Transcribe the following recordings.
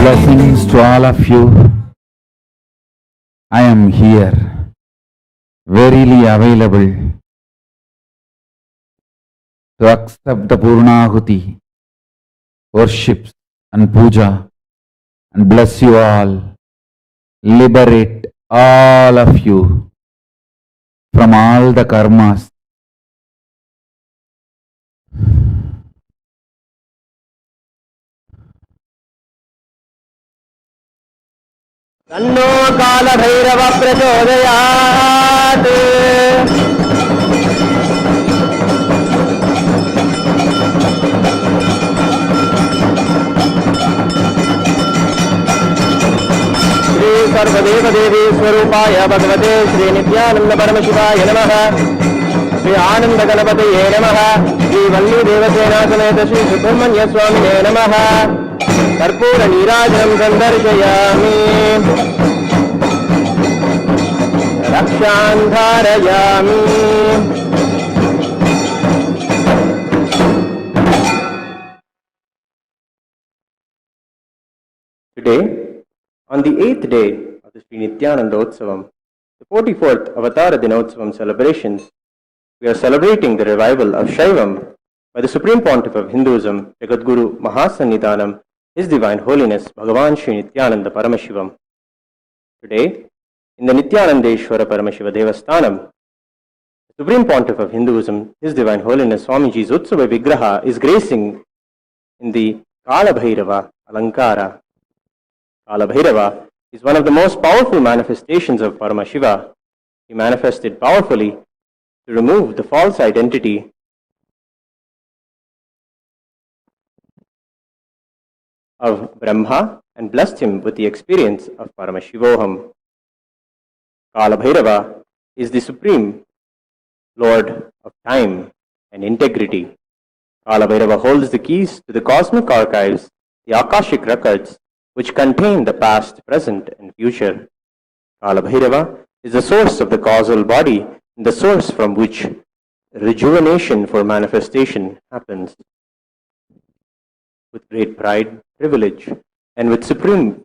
Blessings to all of you. I am here, verily available to accept the Purnahuti, worships and puja, and bless you all, liberate all of you from all the karmas. तन्नो कालभैरव प्रचोदयात्। श्री सर्वदेव देवी स्वरूपाय भगवते श्री नित्यानंद परमशिवाय नमः। श्री आनंद गणपतये नमः। श्री वल्ली देवसेना समेत श्री सुब्रह्मण्य स्वामिने नमः। कर्पूर नीराजनं संदर्शयामि, रक्षां धारयामि। Today, on the 8th day of the Sri Nityananda Utsavam, the 44th Avatara Dinotsavam celebrations, we are celebrating the revival of Shaivam by the Supreme Pontiff of Hinduism, Jagadguru Mahasannidhanam, His Divine Holiness Bhagavan Sri Nityananda Paramashivam. Today, in the Nityanandeshwara Paramashiva Devasthanam, the Supreme Pontiff of Hinduism, His Divine Holiness Swamiji's Utsava Vigraha is gracing in the Kala Bhairava Alankara. Kala Bhairava is one of the most powerful manifestations of Paramashiva. He manifested powerfully to remove the false identity of Brahma and blessed him with the experience of Paramashivoham. Kala Bhairava is the supreme lord of time and integrity. Kala Bhairava holds the keys to the cosmic archives, the Akashic records, which contain the past, present, and future. Kala Bhairava is the source of the causal body and the source from which rejuvenation for manifestation happens. With great pride, privilege, and with supreme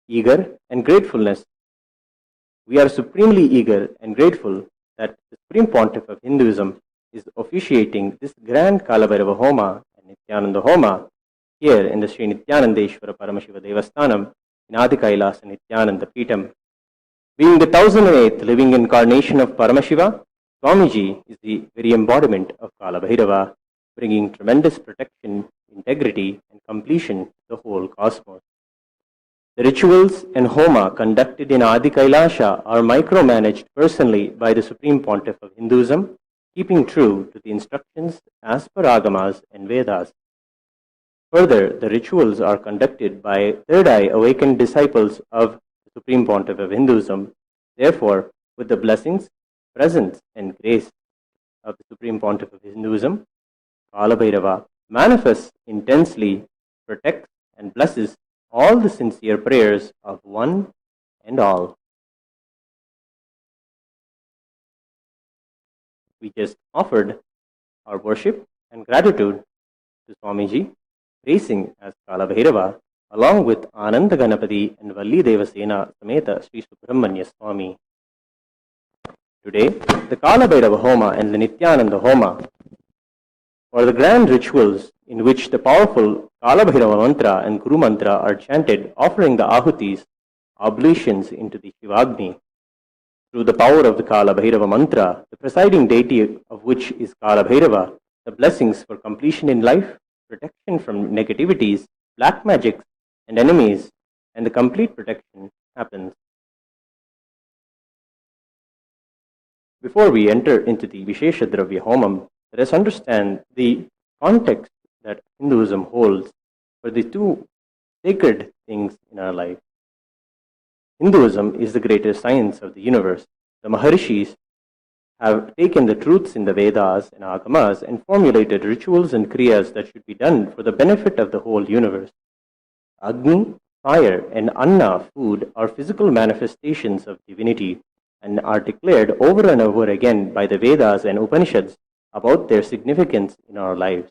eager and gratefulness, we are supremely eager and grateful that the Supreme Pontiff of Hinduism is officiating this grand Kalabhairava Homa and Nityananda Homa here in the Sri Nityanandeshwara Paramashiva Devasthanam in Adi Kailasa Nityananda Peetham. Being the 1008th living incarnation of Paramashiva, Swamiji is the very embodiment of Kala Bhairava, bringing tremendous protection, integrity, and completion to the whole cosmos. The rituals and homa conducted in Adi Kailasha are micromanaged personally by the Supreme Pontiff of Hinduism, keeping true to the instructions as per Agamas and Vedas. Further, the rituals are conducted by third eye awakened disciples of the Supreme Pontiff of Hinduism. Therefore, with the blessings, presence, and grace of the Supreme Pontiff of Hinduism, Kala Bhairava manifests intensely, protects, and blesses all the sincere prayers of one and all. We just offered our worship and gratitude to Swamiji, praising as Kala Bhairava, along with Ananda Ganapati and Valli Devasena Sameta Sri Subramanya Swami. Today, the Kala Bhairava Homa and the Nityananda Homa are the grand rituals in which the powerful Kala Bhairava mantra and Guru mantra are chanted, offering the ahutis, oblations into the Shivagni. Through the power of the Kala Bhairava mantra, the presiding deity of which is Kala Bhairava, the blessings for completion in life, protection from negativities, black magics, and enemies, and the complete protection happens. Before we enter into the Vishesha Dravya Homam, let us understand the context that Hinduism holds for the two sacred things in our life. Hinduism is the greatest science of the universe. The Maharishis have taken the truths in the Vedas and Agamas and formulated rituals and kriyas that should be done for the benefit of the whole universe. Agni, fire, and Anna, food, are physical manifestations of divinity and are declared over and over again by the Vedas and Upanishads about their significance in our lives.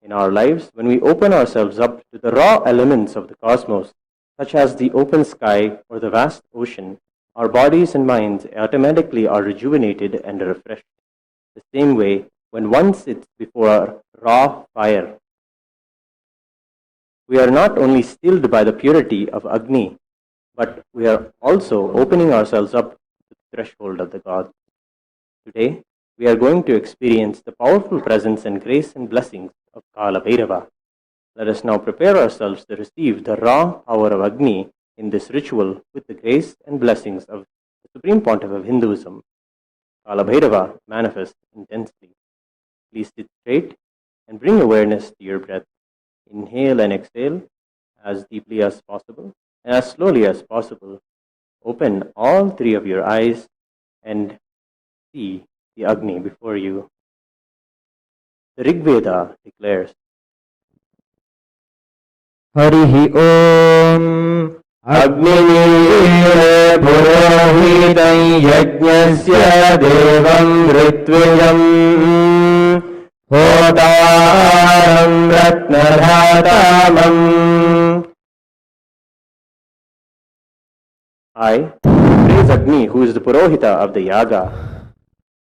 In our lives, when we open ourselves up to the raw elements of the cosmos, such as the open sky or the vast ocean, our bodies and minds automatically are rejuvenated and refreshed. The same way, when one sits before a raw fire, we are not only stilled by the purity of Agni, but we are also opening ourselves up to the threshold of the gods. Today, we are going to experience the powerful presence and grace and blessings of Kala Bhairava. Let us now prepare ourselves to receive the raw power of Agni in this ritual with the grace and blessings of the Supreme Pontiff of Hinduism. Kala Bhairava manifests intensely. Please sit straight and bring awareness to your breath. Inhale and exhale as deeply as possible and as slowly as possible. Open all three of your eyes and see the Agni before you. The Rig Veda declares, Harihi Om Agni Purohitam Yajnasya Devam Ritvijam Hotaram Ratnadhatamam. I praise Agni, who is the Purohita of the Yaga,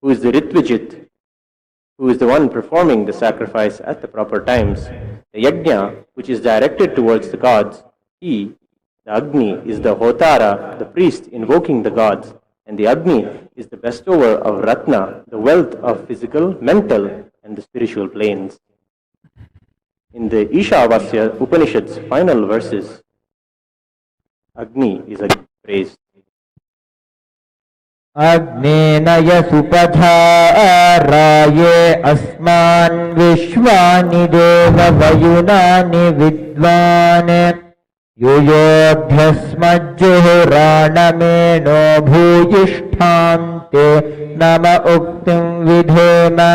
who is the Ritvijit, who is the one performing the sacrifice at the proper times. The Yajna, which is directed towards the gods, he, the Agni, is the Hotara, the priest invoking the gods, and the Agni is the bestower of Ratna, the wealth of physical, mental, and the spiritual planes. In the Ishavasya Upanishad's final verses, Agni is praised. Agnenaya supacharaye asman vishwani deva vayunani vidvane yuyodhyasmajjuhuranameno bhujishthante nama uktim vidhema.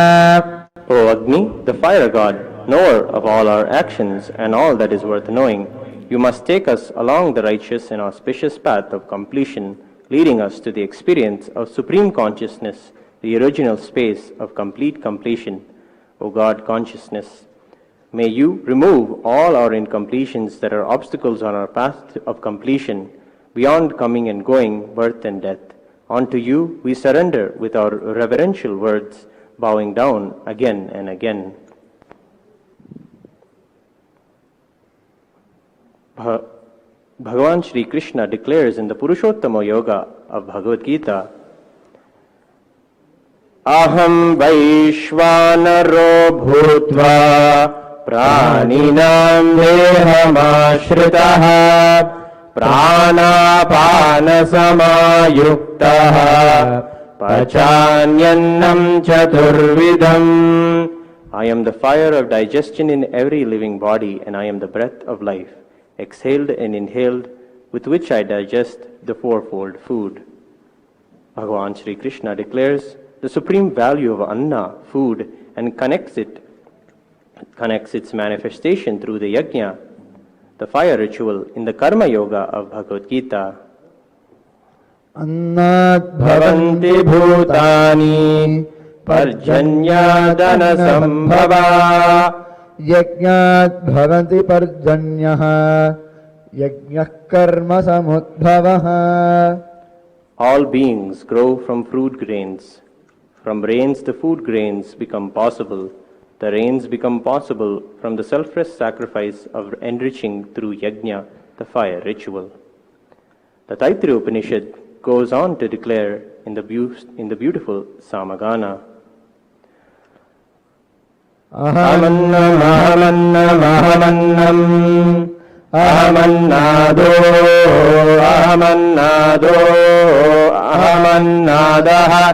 O Agni, the fire god, knower of all our actions and all that is worth knowing, you must take us along the righteous and auspicious path of completion, leading us to the experience of supreme consciousness, the original space of complete completion. O God consciousness, may you remove all our incompletions that are obstacles on our path of completion, beyond coming and going, birth and death. Unto you we surrender with our reverential words, bowing down again and again. Bhagavan Shri Krishna declares in the Purushottama Yoga of Bhagavad Gita, Aham Vaishvanaro Bhutva Praninam Dehamashritah Pranapana Samayuktaha Pachanyannam Chaturvidham. I am the fire of digestion in every living body, and I am the breath of life, exhaled and inhaled, with which I digest the fourfold food. Bhagavan Shri Krishna declares the supreme value of anna, food, and connects its manifestation through the yajna, the fire ritual, in the karma yoga of Bhagavad Gita. Annat Bhavanti bhutani parjanyadana sambhava. Yajnat bhavanti parjanyaha yajnah karma samudbhavaha. All beings grow from fruit grains. From rains the food grains become possible. The rains become possible from the selfless sacrifice of enriching through yajna, the fire ritual. The Taittiriya Upanishad goes on to declare in the beautiful Samagana, Ahamannam, ahamannam, ahamannam, ahamannado, ahamannado, ahamannadaha,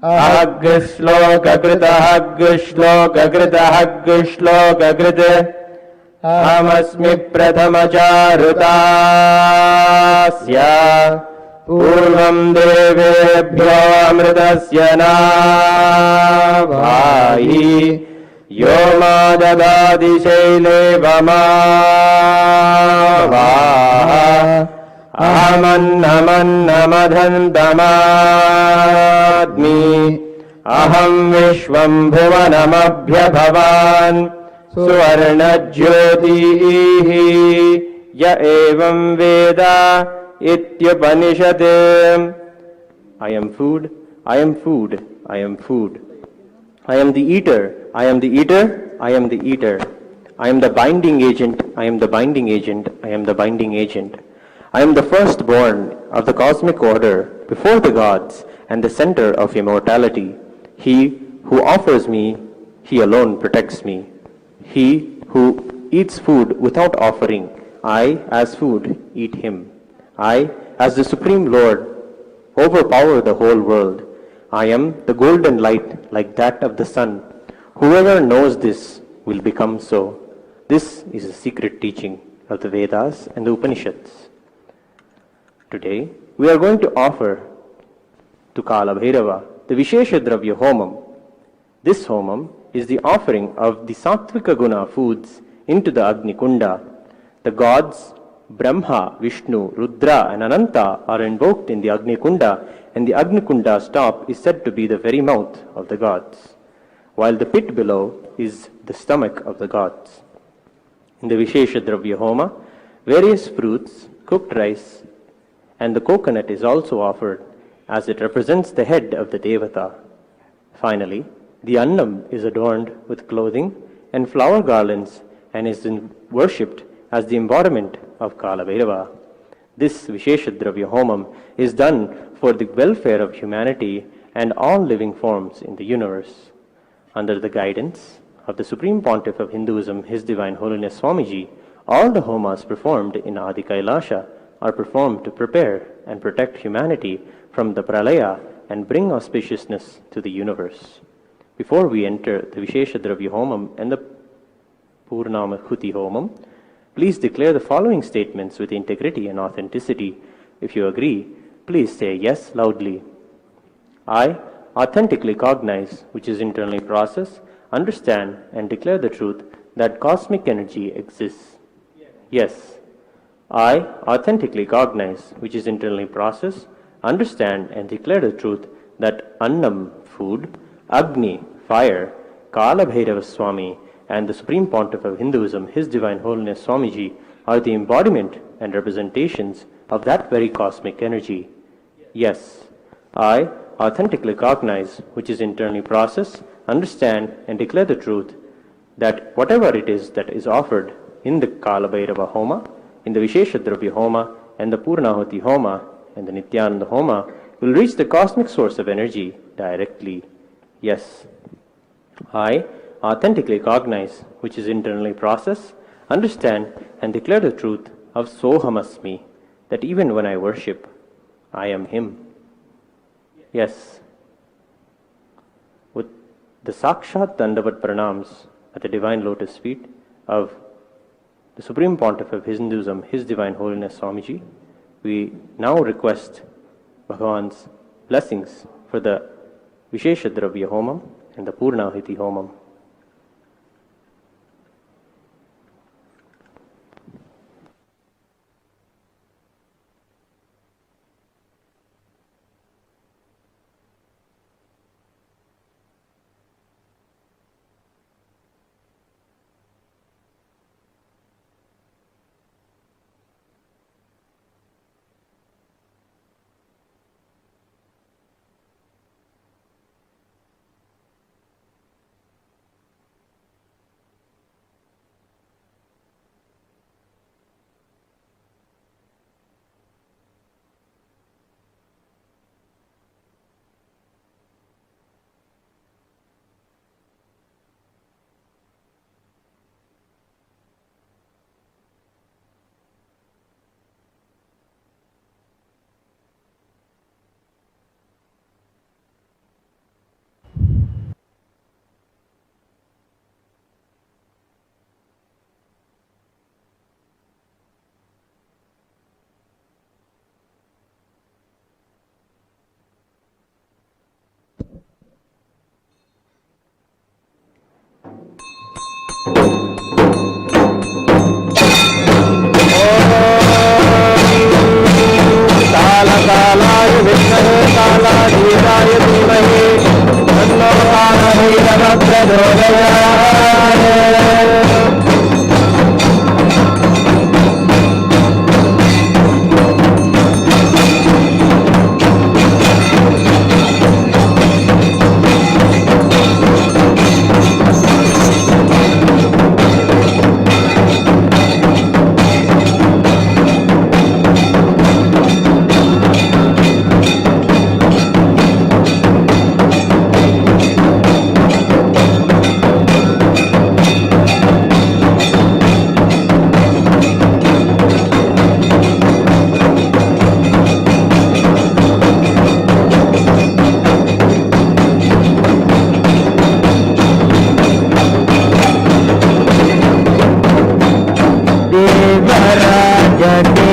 agshlokakrita, agshlokakrita, agshlokakrita, ahamasmi prathamacharutasya, purvam devebhyo amritasya navahi. Yoma dadadi shaile vamavaha ahamannamannamadantamadmi aham vishvam bhuvanamabhyabhavan सुवर्णज्योतिः य एवं वेद इत्युपनिषत्. I am food, I am food, I am food. I am the eater, I am the eater, I am the eater. I am the binding agent, I am the binding agent, I am the binding agent. I am the firstborn of the cosmic order before the gods and the center of immortality. He who offers me, he alone protects me. He who eats food without offering, I as food eat him. I as the Supreme Lord overpower the whole world. I am the golden light like that of the sun. Whoever knows this will become so. This is a secret teaching of the Vedas and the Upanishads. Today, we are going to offer to Kala Bhairava the Vishesha Dravya Homam. This Homam is the offering of the Sattvika Guna foods into the Agni Kunda. The gods Brahma, Vishnu, Rudra and Ananta are invoked in the Agni Kunda, and the Agni Kunda's top is said to be the very mouth of the gods, while the pit below is the stomach of the gods. In the Vishesha Dravya Homa, various fruits, cooked rice, and the coconut is also offered, as it represents the head of the Devata. Finally, the Annam is adorned with clothing and flower garlands and is worshipped as the embodiment of Kala Bhairava. This Vishesha Dravya Homam is done for the welfare of humanity and all living forms in the universe. Under the guidance of the Supreme Pontiff of Hinduism, His Divine Holiness Swamiji, all the homas performed in Adi Kailasha are performed to prepare and protect humanity from the pralaya and bring auspiciousness to the universe. Before we enter the Vishesha Dravya Homam and the Purnamahuti Homam, please declare the following statements with integrity and authenticity. If you agree, please say yes loudly. I authentically cognize, which is internally process, understand and declare the truth that cosmic energy exists. Yes. I authentically cognize, which is internally process, understand and declare the truth that Annam, food, Agni, fire, Kala Bhairava Swami, and the Supreme Pontiff of Hinduism, His Divine Holiness Swamiji, are the embodiment and representations of that very cosmic energy. Yes, I authentically cognize, which is internally process, understand and declare the truth that whatever it is that is offered in the Kala Bhairava Homa, in the Vishesha Dravya Homa, and the Purnahuti Homa, and the Nityananda Homa, will reach the cosmic source of energy directly. Yes, I authentically cognize, which is internally process, understand and declare the truth of Sohamasmi, that even when I worship, I am Him. Yes. With the Sakshat Dandavat Pranams at the Divine Lotus feet of the Supreme Pontiff of Hinduism, His Divine Holiness Swamiji, we now request Bhagavan's blessings for the Vishesha Dravya Homam and the Purnahiti Homam. कालाय विद्महे कालाधीराय धीमहि तन्नो कालभैरवः प्रचोदयात्।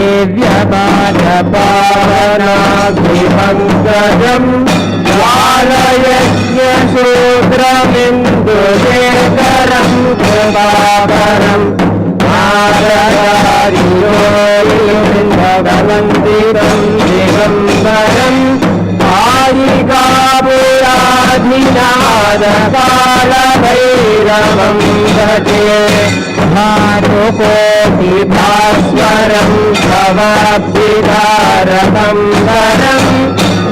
सेव्यमानपावनाभिपङ्कजम् बालयज्ञशूद्रमिन्दुशेखरम् कृपाकरम् भगवन्दिरम् दिगम्बरम् कालिकापुराधिनादकालभैरवम् भजे भानुकोटिभास्वरम् भवाब्धिधारकम्बरम्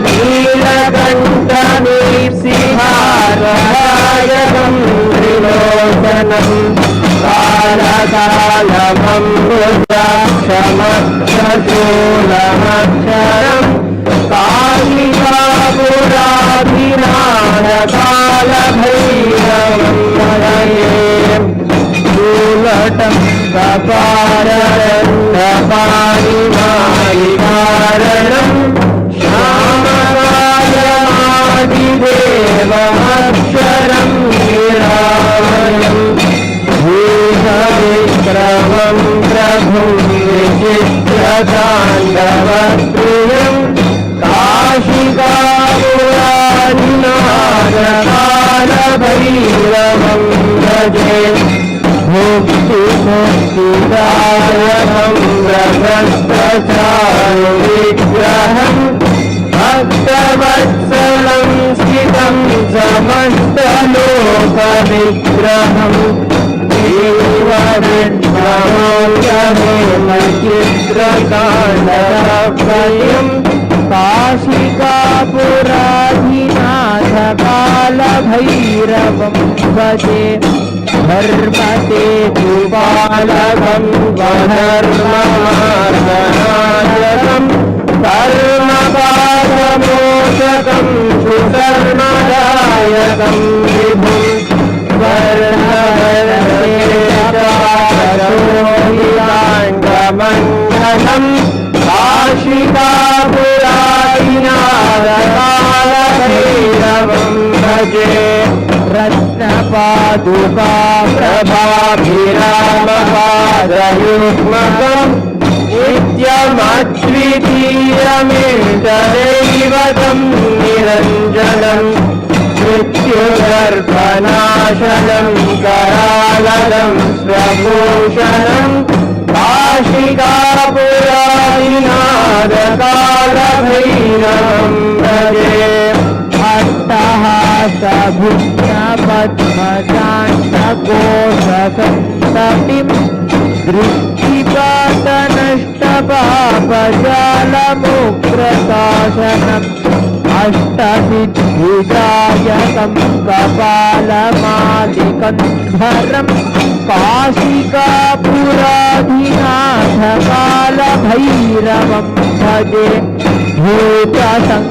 नीलकण्ठमीप्सिहारदायकम् त्रिलोचनम् कालकालममृताक्षमक्षशूलमक्षरम् कालिकापुराधिनाथकालभैरवम् भजे शूलटम् कपारदण्डपाणिमालिकारणम् श्यामकालमादिदेवमक्षरम् निरामयम् भूषविक्रमम् प्रभुं विचित्रताण्डवप्रियम् काशिकापुराधिनाथकालभैरवम् भजे मुक्तिमुक्तिदायकम् प्रशस्तचारुविग्रहम् भक्तवत्सलं स्थितं समस्तलोकविग्रहम् देवविद्रमोऽयमेमचित्रकाण्डरप्रियम् काशिकापुराधिनाथकालभैरवम् भजे धर्मसेतुपालकम् वधर्ममार्गनाशकम् कर्मपादमोचकम् सुकर्मदायकम् विभुम् वर्णमण्डलम् काशिकापुराधिनाथकालभैरवम् भजे रत्नपादुका प्रभाभिरामपादयुग्मकम् नित्यमद्वितीयमिष्टदैवतम् निरञ्जनम् मृत्युगर्भनाशनम् करालदम् स्वभूषणम् काशिकापुराधिनाथकालभैरवम् भजे अट्टहासभुज्ञपद्मचाण्डकोशसन्ततिम् दृष्टिपातनष्टपापजालमुग्रशासनम् अष्टसिद्धिदायकम् कपालमालिकन्धरम् काशिकापुराधिनाथकालभैरवम् भजे भूतसङ्घनायकम्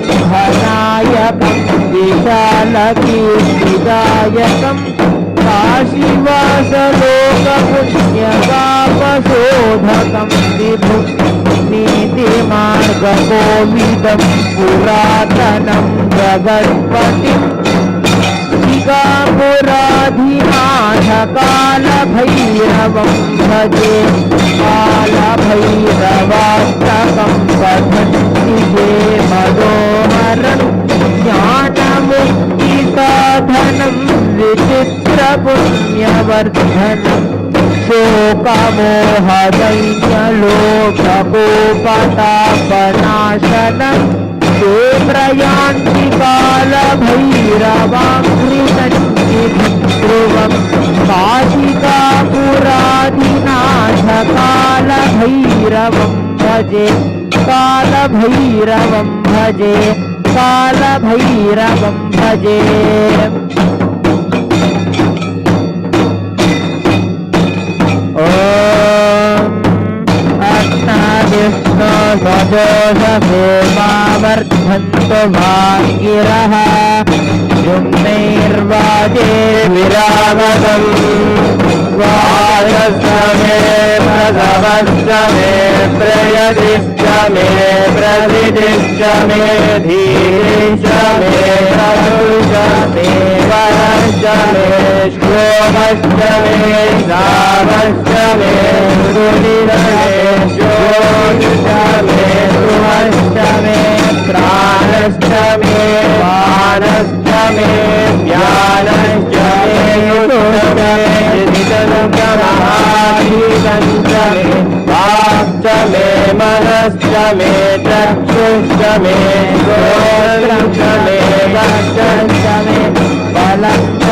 विशालकीर्तिदायकम् काशीवासलोकपुण्यकापशोधकम् विभुम् नीतिमार्गकोविदम् पुरातनम् जगत्पतिम् काशिकापुराधिनाथकालभैरवम् भजे कालभैरवाष्टकम् पठन्ति ये मनोहरम् ज्ञानमुक्तिसाधनम् विचित्रपुण्यवर्धनम् शोकमोहदैन्यलोककोपतापनाशनम् ते प्रयान्ति कालभैरवाङ्घ्रिसञ्चितम् ध्रुवम् काशिकापुराधिनाथकालभैरवम् भजे कालभैरवम् भजे कालभैरवम् भजे विष्णु सदोषसेवावर्धन्तु भागिरः युम्नैर्वाजेर्विरागतम् वायसमे प्रसवस्तमे प्रयतिश्च मे प्रथितिश्च मे धीतिश्च मे तनुश्च मे वरश्च मे श्लोभश्च मे श्रावश्च मे ज्योतिश्च मे ध्रुवश्च मे प्राणश्च मे पानश्च मे ज्ञानश्च मे युष्ट मे चित्तश्च महाभीतश्च मे वाक्च मे मनश्च मे चक्षुश्च मे श्रोत्रश्च मे दर्शश्च मे बलं च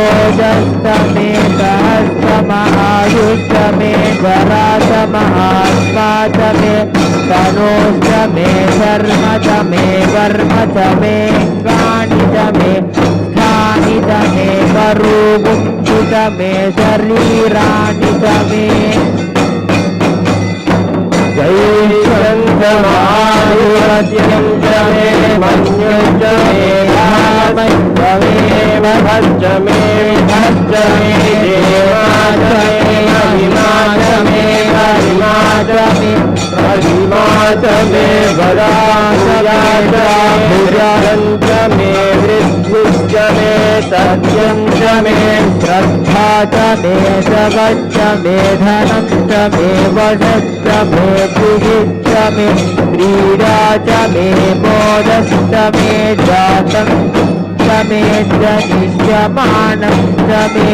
ओजश्च मे सहस्रमायुश्च मे जरा च महात्मा च मे तनोश्च मे धर्म च मे कर्म च मे गानि च मे स्थानि च मे करूमुक्ति च मे शरीराणि च मे जैवन्धमायुवत्यं च मे मन्युश्च मे रामश्च मे भद्रश्च मे विभश्च मे देवा च मे महिमा च मे गरिमा च मे प्रतिमा च मे वरा च भुजं च मे वृद्धिश्च मे सत्यं च मे श्रद्धा च मे जगच्च मे धनं च मे वशश्च मे बुद्धिश्च मे क्रीडा च मे मोदश्च मे जातं च मे जनिष्यमानं च मे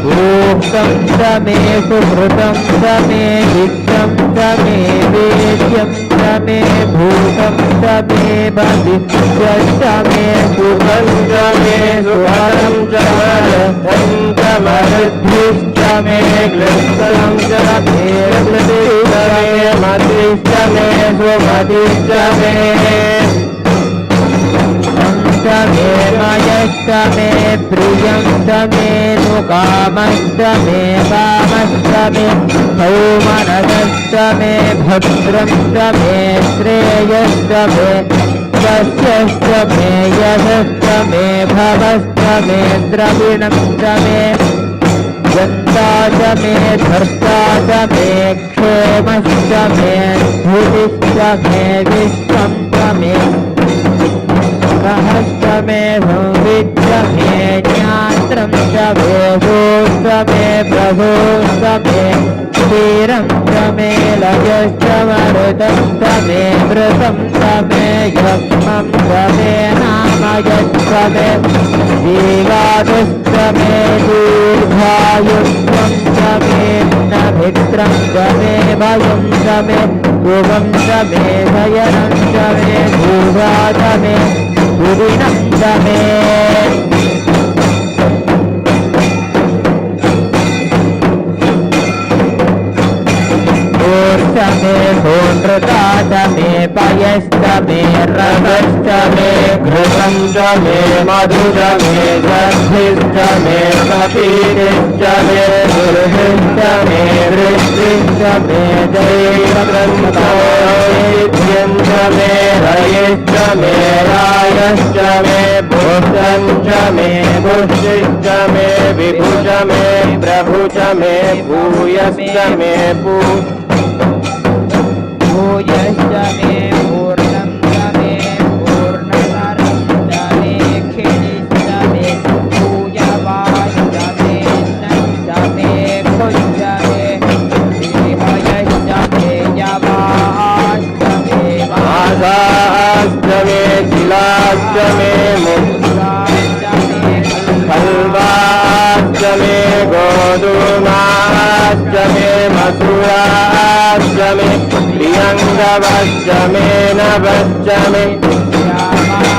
भोक्तं च मे सुहृतं च मे दिक्तं च मे वेद्यं च मे भूतं च मे भविष्यश्च मे सुखं च मे सुहरं च मरथं च मरुद्भिश्च मे क्लिष्टं च मे क्लिष्टं मे मतिश्च मे सुमतिश्च मे मे मयश्च मे प्रियं च मे नुकामश्च मे कामश्च मे सौमनसश्च मे भद्रं च मे श्रेयश्च मे यशश्च मे यशश्च मे भवश्च मे द्रविणं च मे यन्ता च मे धर्ता च मे क्षेमश्च मे धृतिश्च मे विश्वं च मे सहश्च मे संविच्च मे ज्ञात्रं च वेदोश्च मे प्रभोश्च मे क्षीरं च मे लयश्च मरुतं च मे मृतं च मे यक्ष्मं च मे नामयश्च मे जीवादुश्च मे दीर्घायुष्वं च मे नभित्रं च मे भयं च मे शुभं च मे शयनं च मे भूषा च मे गुरिनं च मे च मे सोनृता च मे पयश्च मे रसश्च मे घृतं च मे मधु च मे दधिश्च मे कपीतिश्च मे दुर्भिश्च मे वृष्टिश्च मे जैवग्रन्थोद्यं च मे रयश्च मे रायश्च मे भूतं च मे पुष्टिश्च मे विभु च मे प्रभु च मे भूयश्च मे भूयश्च मे पूर्णं च मे पूर्णतरं च मे क्षिणिश्च मे भूयवाश्च मे नं च मे खुश्च मे विभयश्च मे यवाश्च मे वासाश्च मे शिलाश्च मे मुक्ताश्च मे खल्वाश्च मे गोधूमाश्च मे मथुराश्च मे प्रियङ्गवश्च मे नभश्च मे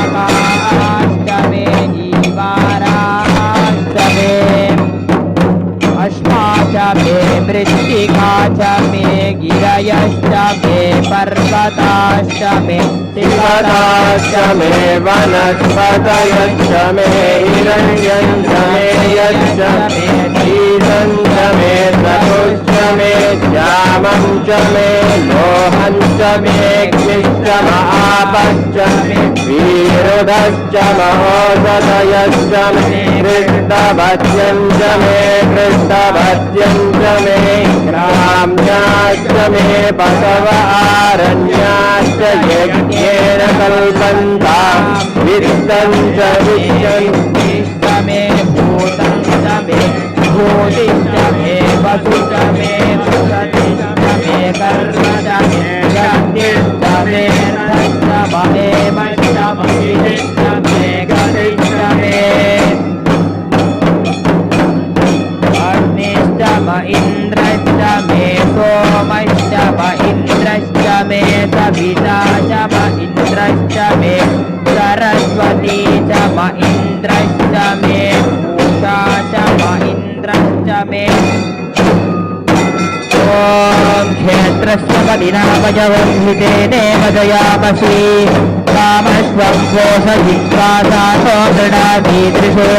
श्यामाकाश्च मे जीवाराश्च मे अश्मा च मे मृत्तिका च मे गिरयश्च मे पर्वताश्च मे शिवताश्च मे वनस्पतयश्च मे हिरण्यं च मे यश्च मे शीतं च मे तनुश्च मे श्यामं च मे लोहं च मे क्लिष्टमापश्च मे वीरुधश्च महोदयश्च मे कृष्णभद्यं च मे कृष्णभद्यं च मे ग्राम्याश्च मे बसव आरण्य यज्ञेन कल्पन्ताम् वित्तं च वित्तं मे भूतं च मे भूतिश्च मे वसुश्च मे वसतिश्च मे कर्म च मे शक्तिश्च मे अर्थश्च महेमश्च महीश्च मे गतिश्च मे अग्निश्च म इन्द्रश्च मे सोमश्च म इन्द्रश्च मे सविता च म इन्द्रश्च मे सरस्वती च म इन्द्रश्च मे पूषा च म इन्द्रश्च मे ॐ क्षेत्रस्य पदिनामजवन्धितेनेव दयामसि कामस्वं पोषयित्वा सातो दृढामीदृशे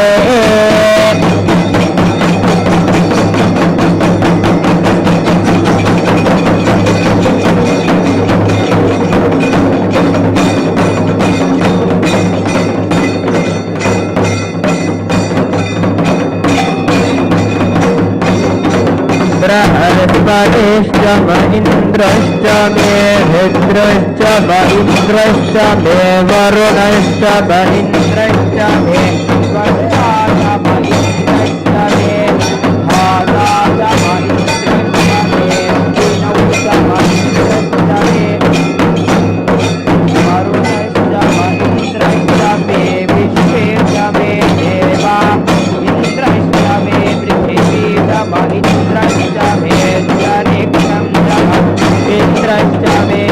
बृहस्पतिश्च म इन्द्रश्च मे रुद्रश्च म इन्द्रश्च मे वरुणश्च म इन्द्रश्च मे वरुणा च म इन्द्रश्च मे भागा च म इन्द्रश्च मे विष्णौ च म इन्द्रश्च मे वरुणश्च म इन्द्रश्च मे विश्वे च मे देवा इन्द्रश्च मे पृथिवी च म इन्द्रश्च मे जनिक्षं च म इन्द्रश्च मे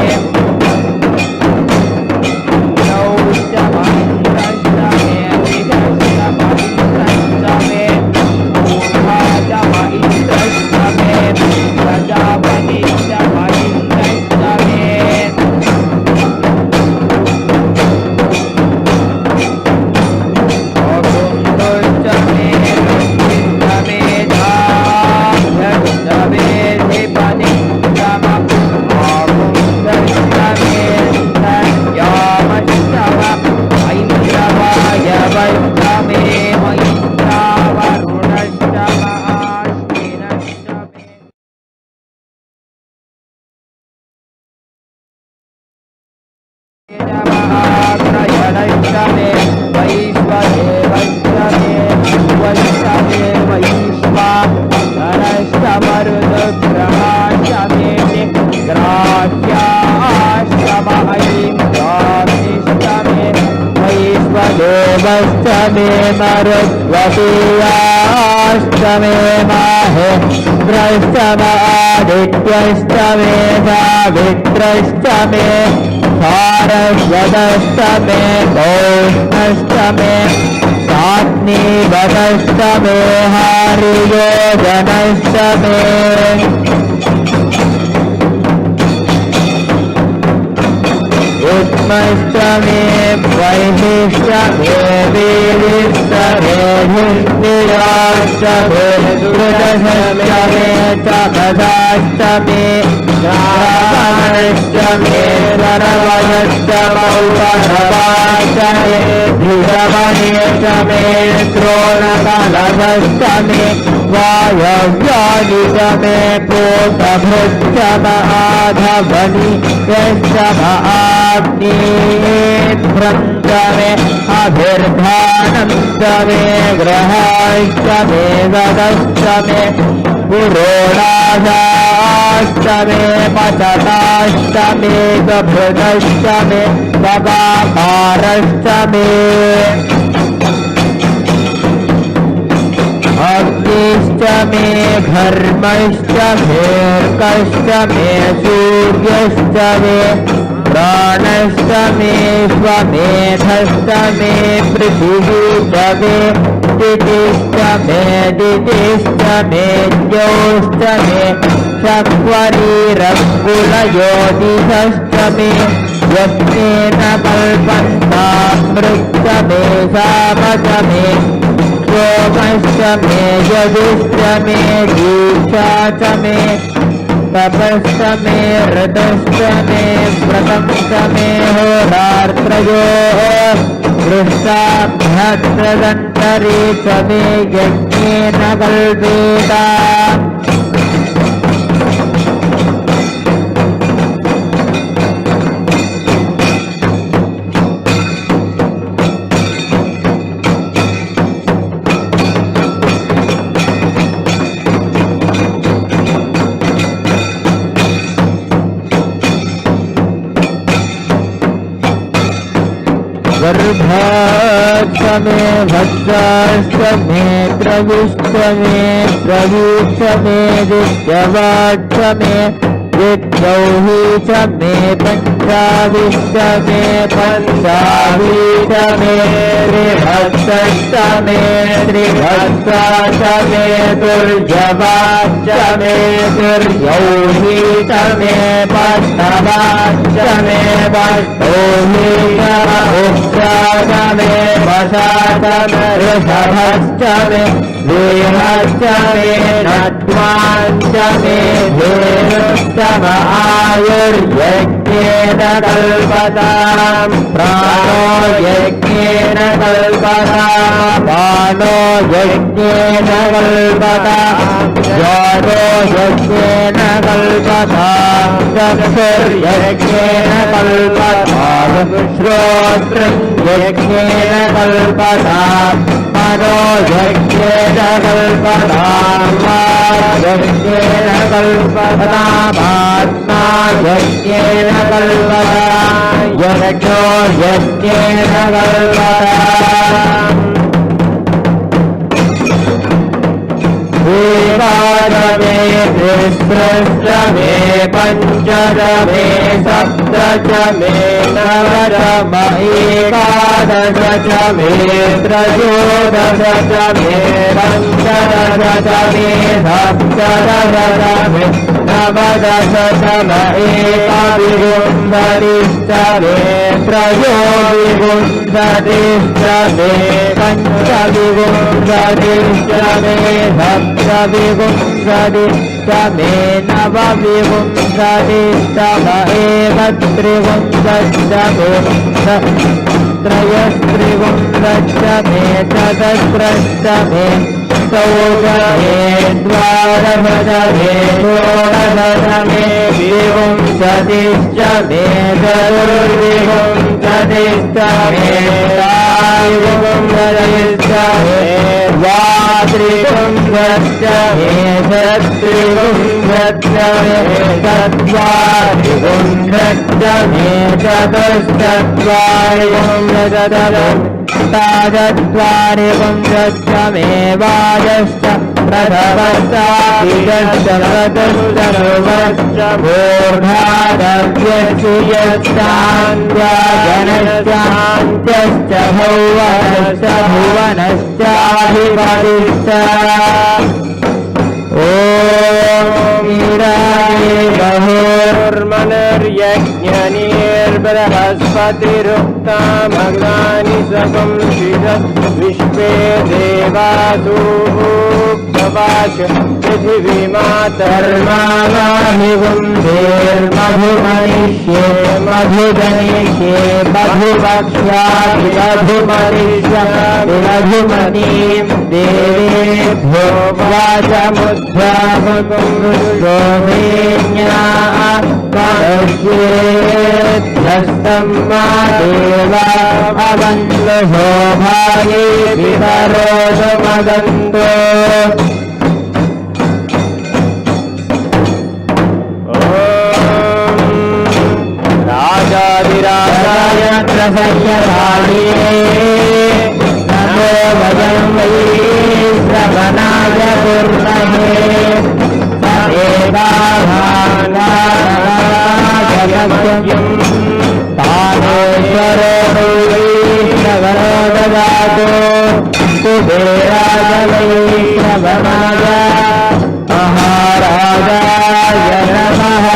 नौश्च म इन्द्रश्च मे विदश्च म इन्द्रश्च मे पूर्वा च म इन्द्रश्च मे प्रजापतिश्च म इन्द्रश्च मे अकुण्डश्च मे लक्ष्मीश्च मे धाभ्यश्च मे धिपतिश्च म आकुण्डश्च मे सत्यामश्च म ऐन्द्रवायवश्च मे मैत्रावरुणश्च म आश्विनश्च मे महाप्रयणश्च मे वैश्वदेवश्च मे अश्वश्च मे वैश्वानरश्च मरुदग्रहाश्च मे ग्राह्याश्च म ऐन्द्राग्निश्च मे वैश्वदेवश्च मे मरुद्वतीयाश्च मे माहेन्द्रश्च म आदित्यश्च मे सावित्रश्च मे सारस्वतश्च मे पौष्णश्च मे साग्निवतश्च मे हारियोजनश्च मे उत्मश्च मे वैहिश्च मे वीरिश्च मे धृष्टिराश्च मे दुर्दशश्च मे चपदाश्च मे रावणश्च मे सरवयश्च मौपरवाश्च मे धृतमणिश्च मे द्रोणकलभश्च मे वायव्यानि च मे कोटभृश्च म आधवनि यश्च म आग्नेध्रं च मे अभिर्धानं च मे ग्रहाश्च मे गदश्च मे पुरोडाशाश्च मे पचताश्च मे गभृतश्च मे गगाकारश्च मे अग्निश्च मे घर्मश्च भेर्कश्च मे सूर्यश्च मे प्राणश्च मे स्वमेधश्च मे पृथिवी च मे दितिश्च मे दितिश्च मे द्यौश्च मे चक्वरीरङ्गुलज्योतिषश्च मे यज्ञेन कल्पन्तामृश्च मे सामच मे सोमश्च मे यजुश्च मे दीक्षा च मे तपश्च मे ऋतश्च मे व्रतश्च मे होरात्रयोः वृष्टाभ्यत्रदन्तरे च मे यज्ञेन कल्पेता गर्भाच्च मे भद्राश्च मे द्रविश्च मे द्रवीश्च मे दिव्यवाच्च मे विद्यौही च मे पञ्चाविश्च मे पञ्चावीच मे त्रिभद्रश्च मे त्रिभद्राश्च मे दुर्जवाच्च मे दुर्यौही च मे पद्मवाच्च मे पद्मौही च उच्च मे वशाच मे ऋषभश्च मे वीरश्च मे नत्वाञ्च मे धेनुश्च आयुर्यज्ञेन कल्पताम् प्राणो यज्ञेन कल्पताम् पानो यज्ञेन कल्पताम् ज्वालो यज्ञेन कल्पताम् चक्षुर्यज्ञेन कल्पताम् श्रोत्रम् यज्ञेन कल्पताम् मनो यज्ञेन कल्पताम् यज्ञेन कल्पताम् आत्मा यज्ञेन कल्पताम् यज्ञो यज्ञेन कल्पताम् एकादशे तिस्रश्च मे पञ्चदशे सप्तच मे नवदश एकादश च मे त्रयोदश च मे पञ्चदश च मे सप्तदश च मे नवदश च मे एकविंशतिश्च मे त्रयोविंशतिश्च मे पञ्चविंशतिश्च मे सप्तविंशतिश्च मे नवविंशतिश्च एव त्रिविंशतिश्च मे त्रयस्त्रिविंशतिश्च मे चतुस्रश्च मे चौदश मे द्वादश मे षोडश मे विंशतिश्च मे चतुर्विंशतिश्च मे त्रयोविंशतिश्च मे द्वात्रिविंशतिश्च मे षट्त्रिविंशतिश्च मे चत्वारिविंशतिश्च मे चतुश्चत्वारिविंशतिश्च मे वाजश्च प्रथमश्च चतुश्च मूर्धारव्यस्य यश्चान्त्यश्च भुवनश्च भुवनश्चाधिपतिश्च ॐ बहुर्मनर्यज्ञनिर्बृहस्पतिरुक्तामग्नानि सकंसित विश्वे देवासु भवाच पृथिवीमातर्माभिवुन्धेर्मधुमनिष्ये मधुजनिष्ये मधुवक्ष्यामि मधुमनिष्यामि मधुमनीं देवेभ्यो वाचमुद्ध्यामुद्रोमेज्ञा कश्येद्धस्तं मा देवा अवन्तो भाये वितरोषमदन्तो राजाधिराजाय प्रसह्यकाले नमो वयं वै श्रवणाय कुर्महे सदेवाभाङ्गाजगत्यं तानेश्वरो वै श्रवणो ददातु कुबेराय वै श्रवणाय महाराजाय नमः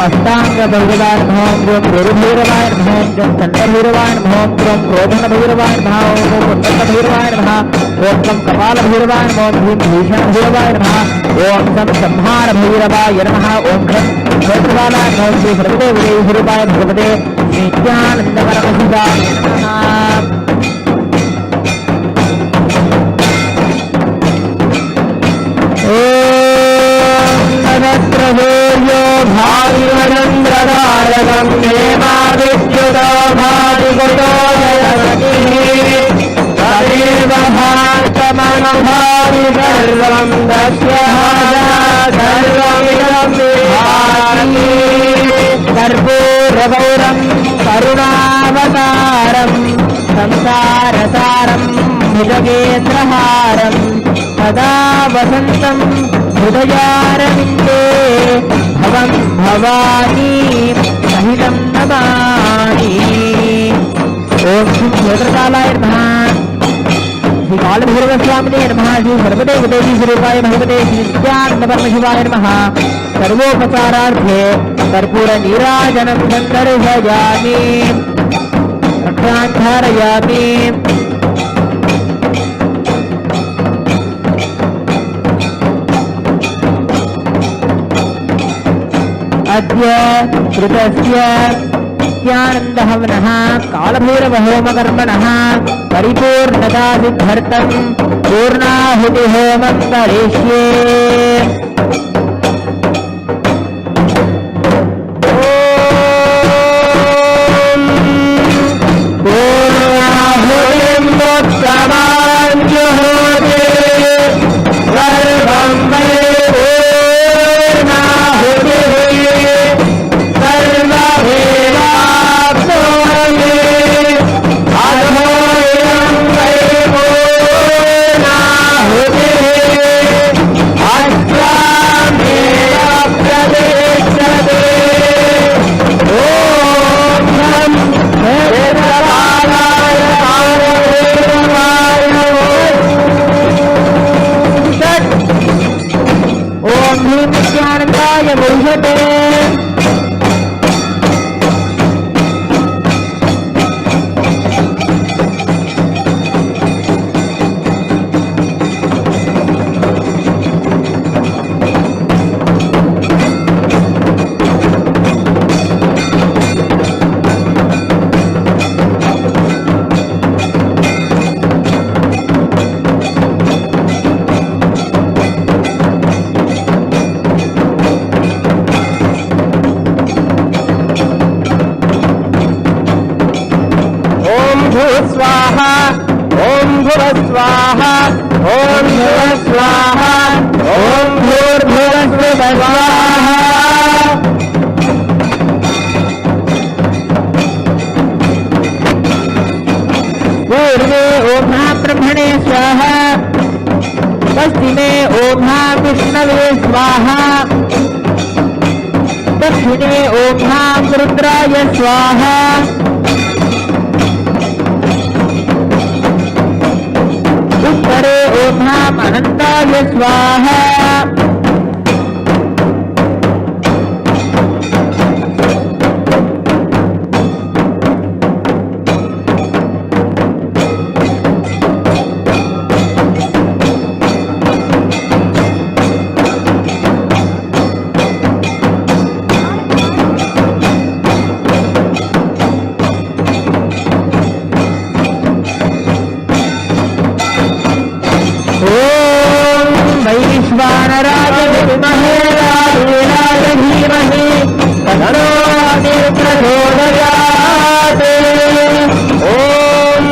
अष्टांगभैरवाय नमः ओम गुरुभैरवाय नमः ओम चंद्रभैरवाय नमः ओम क्रोधनभैरवाय नमः ओम कुंडलभैरवाय नमः ओम कपालभैरवाय नमः ओम भीषणभैरवाय नमः ओम संहारभैरवाय नमः ओम क्षेत्रपालाय नमः ओम श्री भगवते भगवते नित्यानंदपरमशिवाय नमः ओम भाविवनन्द्रधारकम् नेमाविद्युतो भाविकुतो जयमतिः तदेव भान्तमनुभावि सर्वम् दस्यहारा सर्वमिदम् विभाति कर्पूरगौरम् करुणावतारम् संसारसारम् भुजगेन्द्रहारम् सदा वसन्तम् हृदयारविन्दे भवम् भवानी सहितं नमामि। ओम श्री क्षेत्रकालाय नमः, श्री कालभैरवस्वामिने नमः, श्री सर्वदेवदेवी स्वरूपाय भगवते श्री नित्यानन्दपरमशिवाय नमः। सर्वोपचारार्थे कर्पूरनीराजनं सन्दर्शयामि, रक्षान्धारयामि। अद्य कृतस्य नित्यानन्दहवनः कालभैरवहोमकर्मणः परिपूर्णता सिद्ध्यर्थं पूर्णाहुतिहोमं करिष्ये। स्वाहा ओम भुव स्वाहा ओम भुव स्वाहा ओम भूर्भुवस्सुः स्वाहा। पूर्वे ओम ब्रह्मणे स्वाहा, पश्चिमे ओम विष्णवे स्वाहा, दक्षिणे ओम रुद्राय स्वाहा, उत्तरे ओम अनंताय स्वाहा। वैश्वानराय विद्महे राजेनाय धीमहि तन्नो प्रचोदयात्। ओम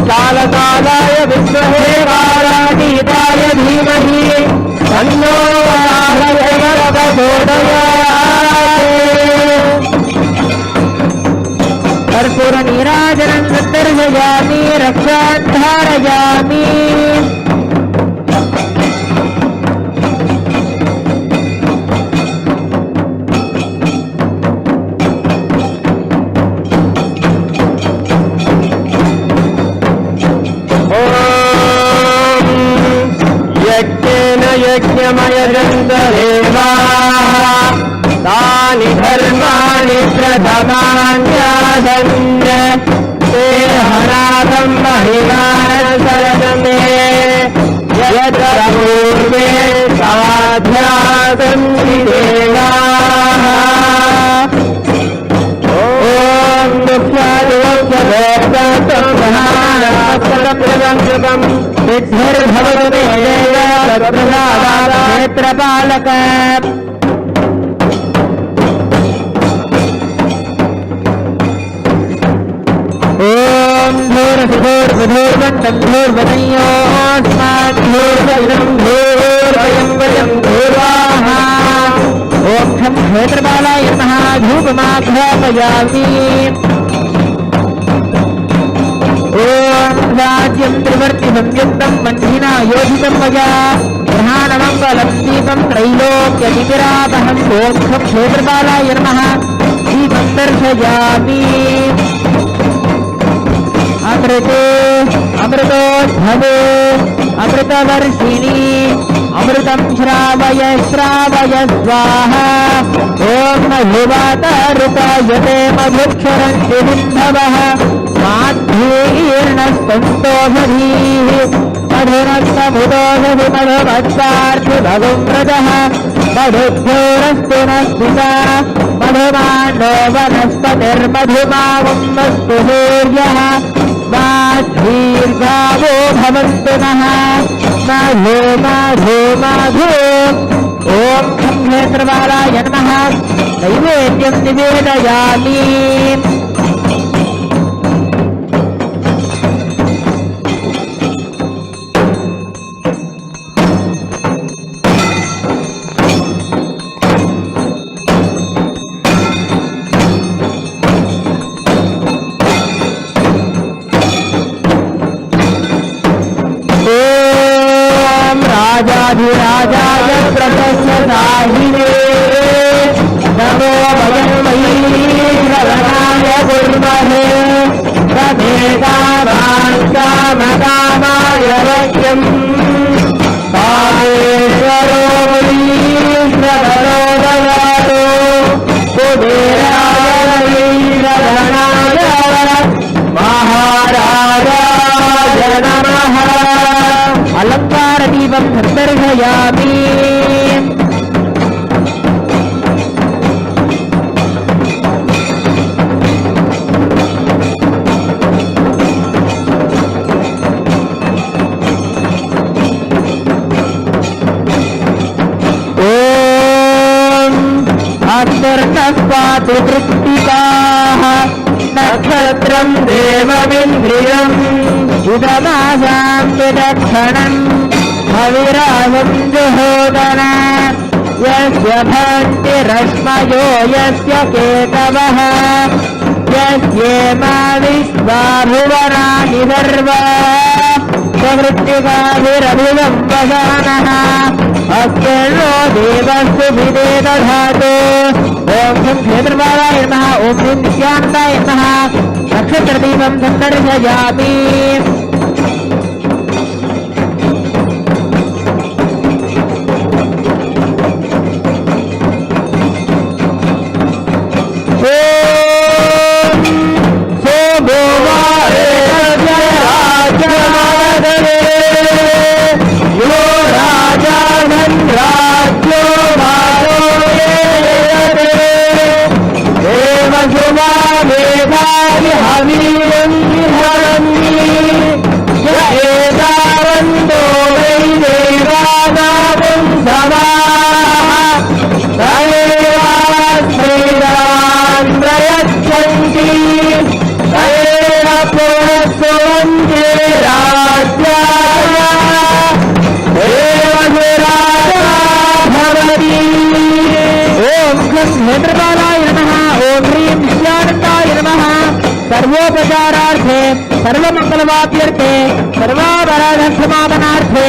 कालकालाय विद्महे वारातीताय धीमहि तन्नो प्रचोदयात्। कर्पूरनीराजनं सन्दर्शयामि, रक्षान्धारयामि। यज्ञमयजन्तदेवाः तानि धर्माणि प्रथमान्यासन् ते हनाथं महिमानसरमे यत्र पूर्वे साध्यासन् देवाः। ॐ दुःखादिवक्षभोक्तम् सिद्धिर्भवतु मे क्षेत्रपालक। सुधोर्वधोर्वन्तं धोर्वनयोऽस्माद्धोर्वयं धोर्वयं वयं धोर्वाः ॐ शं क्षेत्रपालाय नमः धूपमाघ्रापयामि ॐ राज्यं त्रिवर्ति संयुक्तं मन्त्रिणा योजितं मया प्रधानमङ्गलं दीपं त्रैलोक्यदिविरापहम् ॐ शं क्षेत्रपालाय नमः दीपं दर्शयामि अमृते अमृतोद्भवे अमृतवर्षिणी अमृतं श्रावय श्रावय स्वाहा ॐ मधुवातारुतायते मधुक्षरन्ति बिम्भवः माध्वीर्णस्तन्तोषधीः मधुरस्तमुदोषधि मधुमत्सार्थिभगुम्रजः मधुभ्योरस्तु नस्तिता मधुमानो वनस्पतिर्मधुमावुम्मस्तु सूर्यः दीर्घावो भवन्तु नः मधु मधु मधु ॐ शं क्षेत्रपालाय नमः नैवेद्यं निवेदयामि राजाधिराजाय प्रसन्नदायिने नमो वयं मयीश्वरनाय कुर्महे कामकामाय वक्यं कामेश्वरो मयीश्वरो ददातु कुबेराय मयीश्वरनाय महाराजाय नमः अलङ्कारदीपं दर्शयामि पातु कृत्तिकाः नक्षत्रं देवमिन्द्रियम् इदमासां विदक्षणम् हविराजं जुहोदन यस्य भक्तिरश्मयो यस्य केतवः यस्येमा विश्वा भुवनानि सर्वा स्वमृत्तिकाभिरभिवं वसानः अस्यर्णो देवस्तु भिदे दधातु ॐ शं क्षेत्रपालाय नमः ॐ ह्रीं नित्यानन्दाय नमः नक्षत्रदीपं सन्दर्शयामि क्षेत्रपालाय नमः ॐ ह्रीं नित्यानन्दाय नमः सर्वोपचारार्थे सर्वमङ्गलवाप्यर्थे सर्वापराधक्षमापनार्थे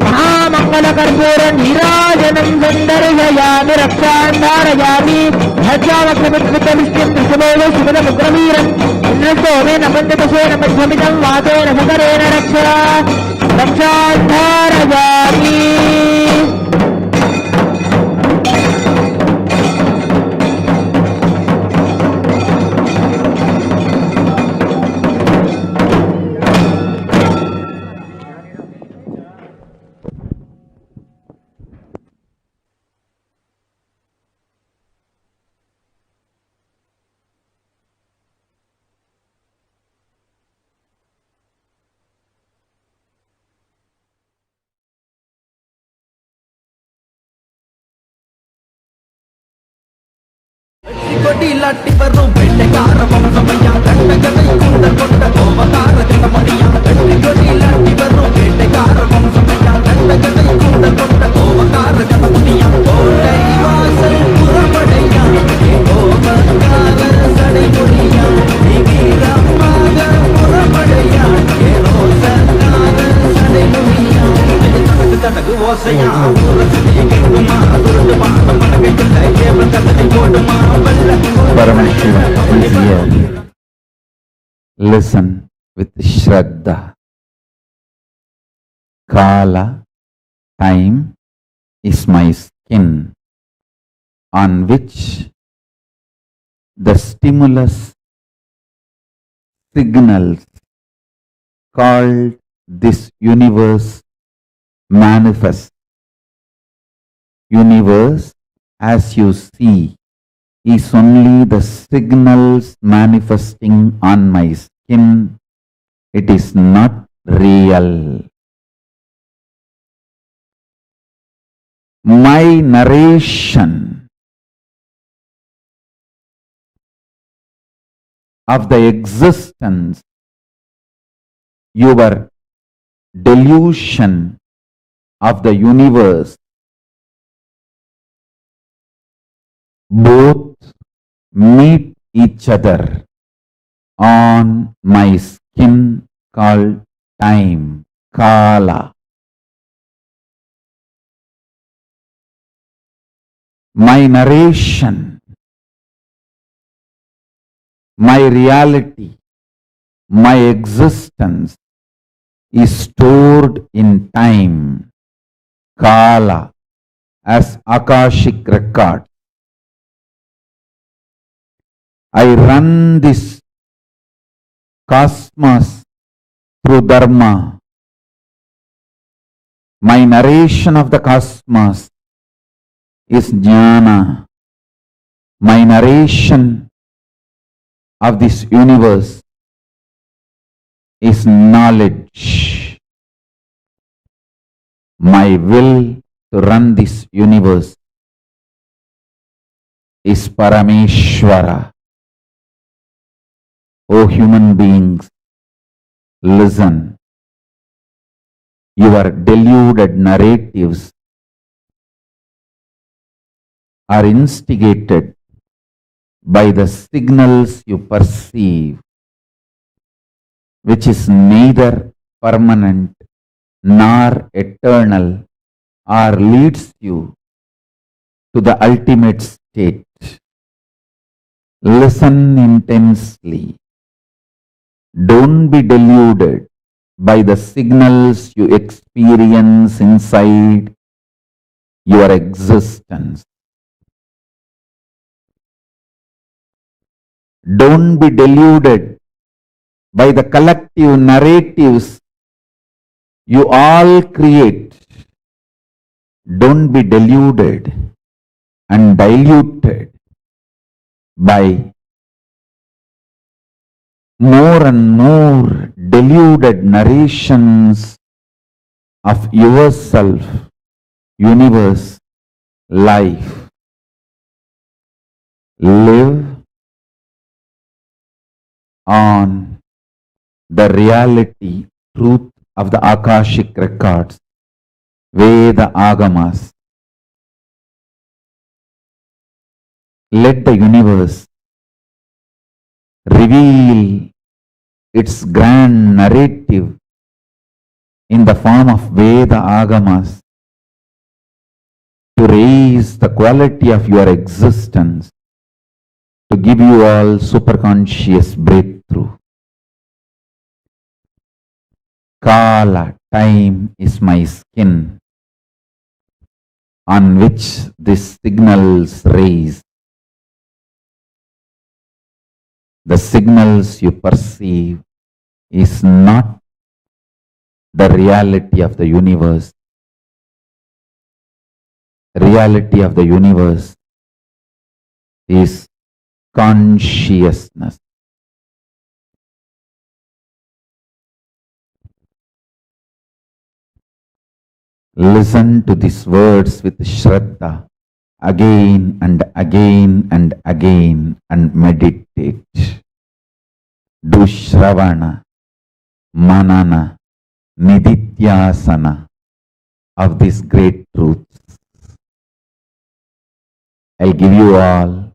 महामङ्गलकर्पूर नीराजनं सन्दर्शयामि रक्षां धारयामि ध्वजामग्रमिष्टिं दृशभोग शिवदमुग्रवीरम् इन्द्रसोमेन पञ्चदशेन मध्यमिदं वातेन सकरेण रक्षां धारयामि கொடி இல்லாட்டி வரும் வெள்ளைக்கார வம்சமையா கண்ட கதை Paramashiva is here. Listen with Shraddha. Kala, time, is my skin on which the stimulus signals called this universe manifests. Universe, as you see, is only the signals manifesting on my skin. It is not real. My narration of the existence, your delusion of the universe, both meet each other on my skin called time, Kala. My narration, my reality, my existence is stored in time, Kala, as Akashic record. I run this cosmos through Dharma. My narration of the cosmos is Jnana. My narration of this universe is knowledge. My will to run this universe is Parameshwara. O human beings, listen. Your deluded narratives are instigated by the signals you perceive, which is neither permanent nor eternal, or leads you to the ultimate state. Listen intensely. Don't be deluded by the signals you experience inside your existence. Don't be deluded by the collective narratives you all create. Don't be deluded and diluted by more and more deluded narrations of yourself, universe, life. Live on the reality, truth of the Akashic records, Veda Agamas. Let the universe reveal its grand narrative in the form of Veda Agamas to raise the quality of your existence, to give you all superconscious breakthrough. Kala, time, is my skin on which these signals raise. The signals you perceive is not the reality of the universe. Reality of the universe is consciousness. Listen to these words with Shraddha again and again and again and meditate. do Shravana, Manana, Nididhyasana of these great truths. I'll give you all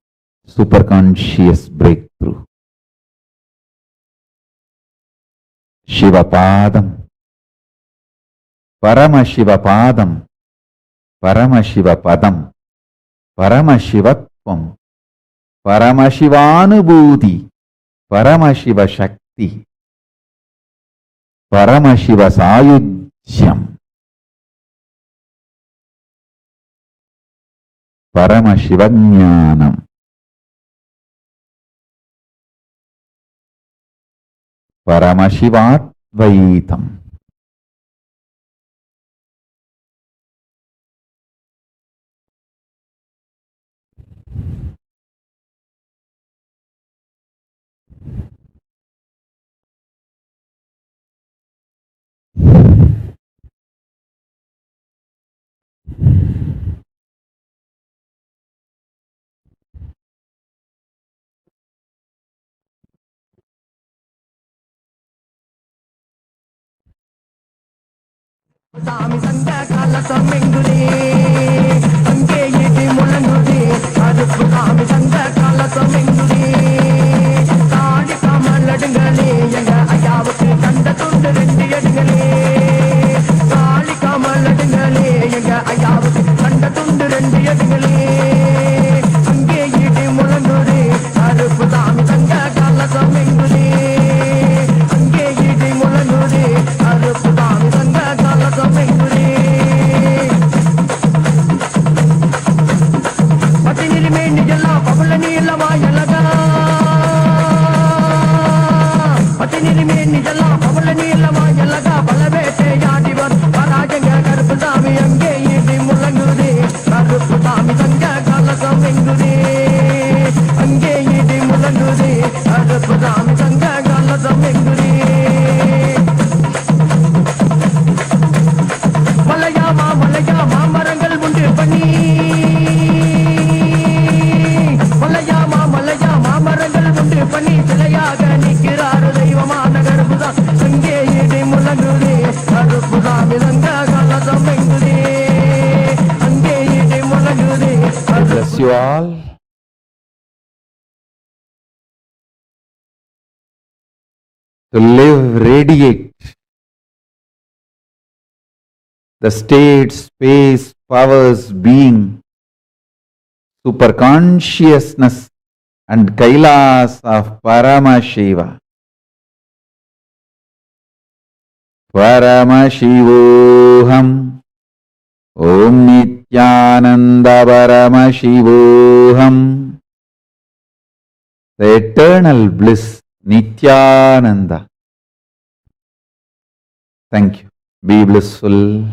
superconscious breakthrough. Shivapadam, Paramashivapadam, Paramashivapadam, Paramashivatvam, Paramashivanubhuti, Paramashiva Shakti, Paramashiva Sayujyam, Paramashiva Jnanam, Paramashivatvaitam. சாமி சங்க கலசம் எங்குதே அங்கே இடி முழங்குதே கருப்பு சாமி சங்க கலசம் எங்குதே தாடி கமலடுங்களே எங்க ஐயாவுக்கு கண்ட துண்டு ரெண்டு எடுங்களே தாடி கமலடுங்களே எங்க ஐயாவுக்கு கண்ட துண்டு ரெண்டு எடுங்களே அங்கே இடி முழங்குதே கருப்பு சாமி சங்க கலசம் எங்குதே அங்கே இடி முழங்குதே கருப்பு சாமி சங்க Bless you all. To live, radiate the state, space, powers, being, superconsciousness and Kailas of Paramashiva. Paramashivoham Om Nityananda Paramashivoham. The eternal bliss, Nityananda. Thank you. Be blissful.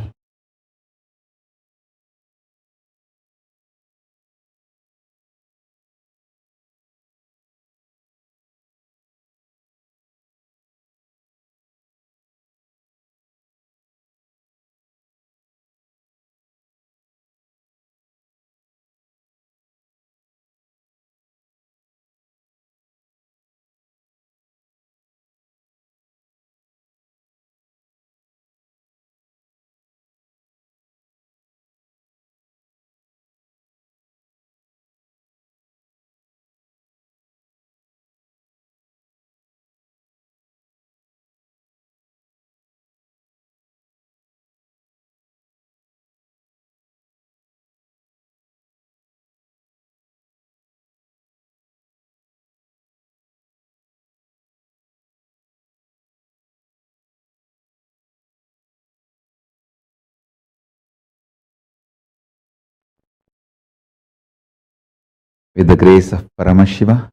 With the grace of Paramashiva,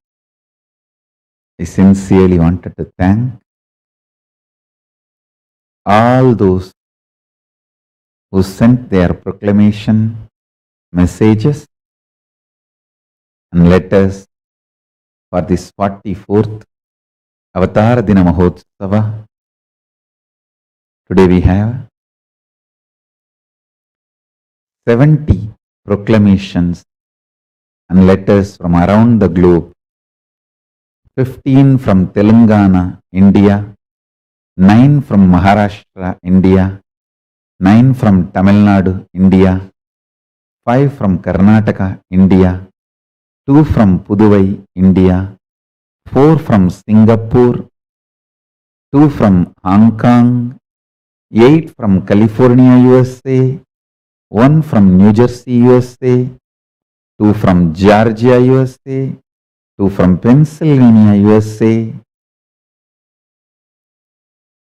I sincerely wanted to thank all those who sent their proclamation messages and letters for this 44th Avatar Dina Mahotsava. Today we have 70 proclamations and letters from around the globe 15 from Telangana, India, 9 from Maharashtra, India, 9 from Tamil Nadu, India, 5 from Karnataka, India, 2 from Puduvai, India, 4 from Singapore, 2 from Hong Kong, 8 from California, USA, 1 from New Jersey, USA, 2 from Georgia, USA, 2 from Pennsylvania, USA,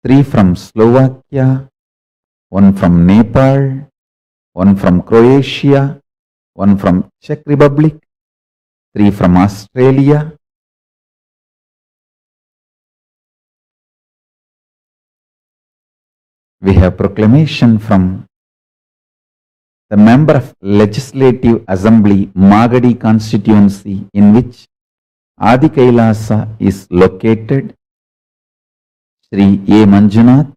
3 from Slovakia, 1 from Nepal, 1 from Croatia, 1 from Czech Republic, 3 from Australia, we have proclamation from the member of Legislative Assembly, Magadi constituency, in which Adi Kailasa is located, Sri A. Manjunath.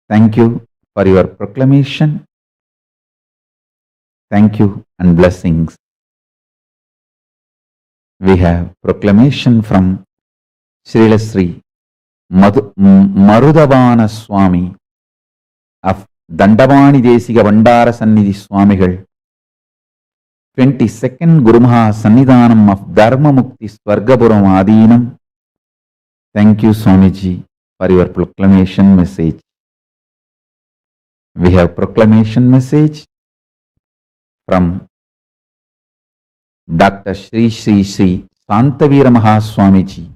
Thank you for your proclamation. Thank you and blessings. We have proclamation from Srila Sri Marudavana Swami of Dandavani Desiga Vandara Sannidhi Swamigal, 22nd Gurumaha Sannidhanam of Dharma Mukti Swargapuram Adinam. Thank you, Swamiji, for your proclamation message. We have proclamation message from Dr. Sri Santavira Mahaswamiji,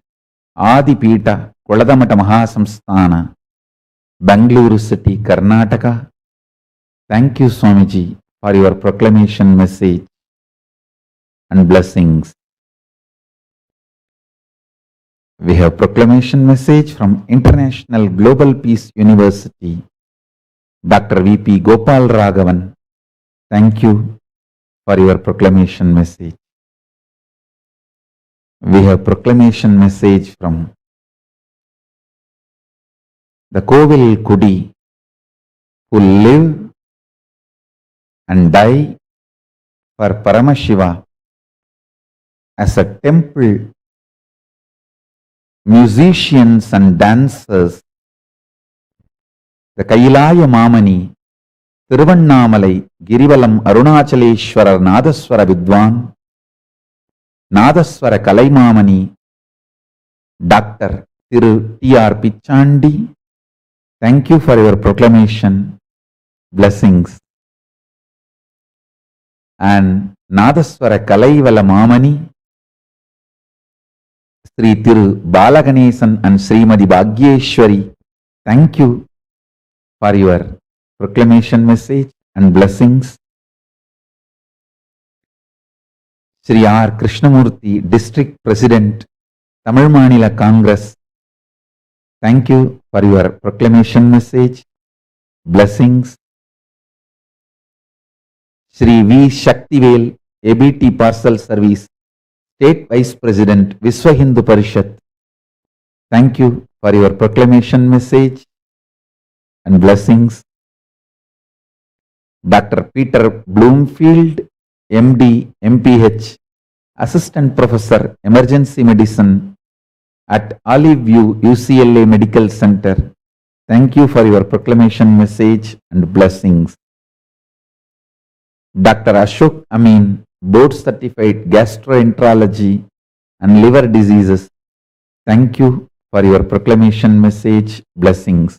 Adi Pita Koladamata Mahasamsthana, Bangalore City, Karnataka. Thank you, Swamiji, for your proclamation message and blessings. We have proclamation message from International Global Peace University, Dr. V.P. Gopal Raghavan. Thank you for your proclamation message. We have proclamation message from the Kovil Kudi, who live and die for Paramashiva as a temple, musicians and dancers, the Kailaya Mamani, Tiruvannamalai, Girivalam Arunachaleshwara Nadaswara Vidwan, Nadaswara Kalaimamani, Dr. Thiru T.R. Pichandi. Thank you for your proclamation, blessings. And Nadaswara Kalaivala Mamani, Sri Thiru Balaganesan and Srimadi Bhagyeshwari. Thank you for your proclamation message and blessings. Sri R. Krishnamurthy, District President, Tamil Manila Congress. Thank you for your proclamation message, blessings. Sri V. Shaktivel, ABT Parcel Service, State Vice President, Viswa Hindu Parishad. Thank you for your proclamation message and blessings. Dr. Peter Bloomfield, MD, MPH, Assistant Professor, Emergency Medicine at Olive View, UCLA Medical Center. Thank you for your proclamation message and blessings. Dr. Ashok Amin, Board Certified Gastroenterology and Liver Diseases. Thank you for your proclamation message, blessings.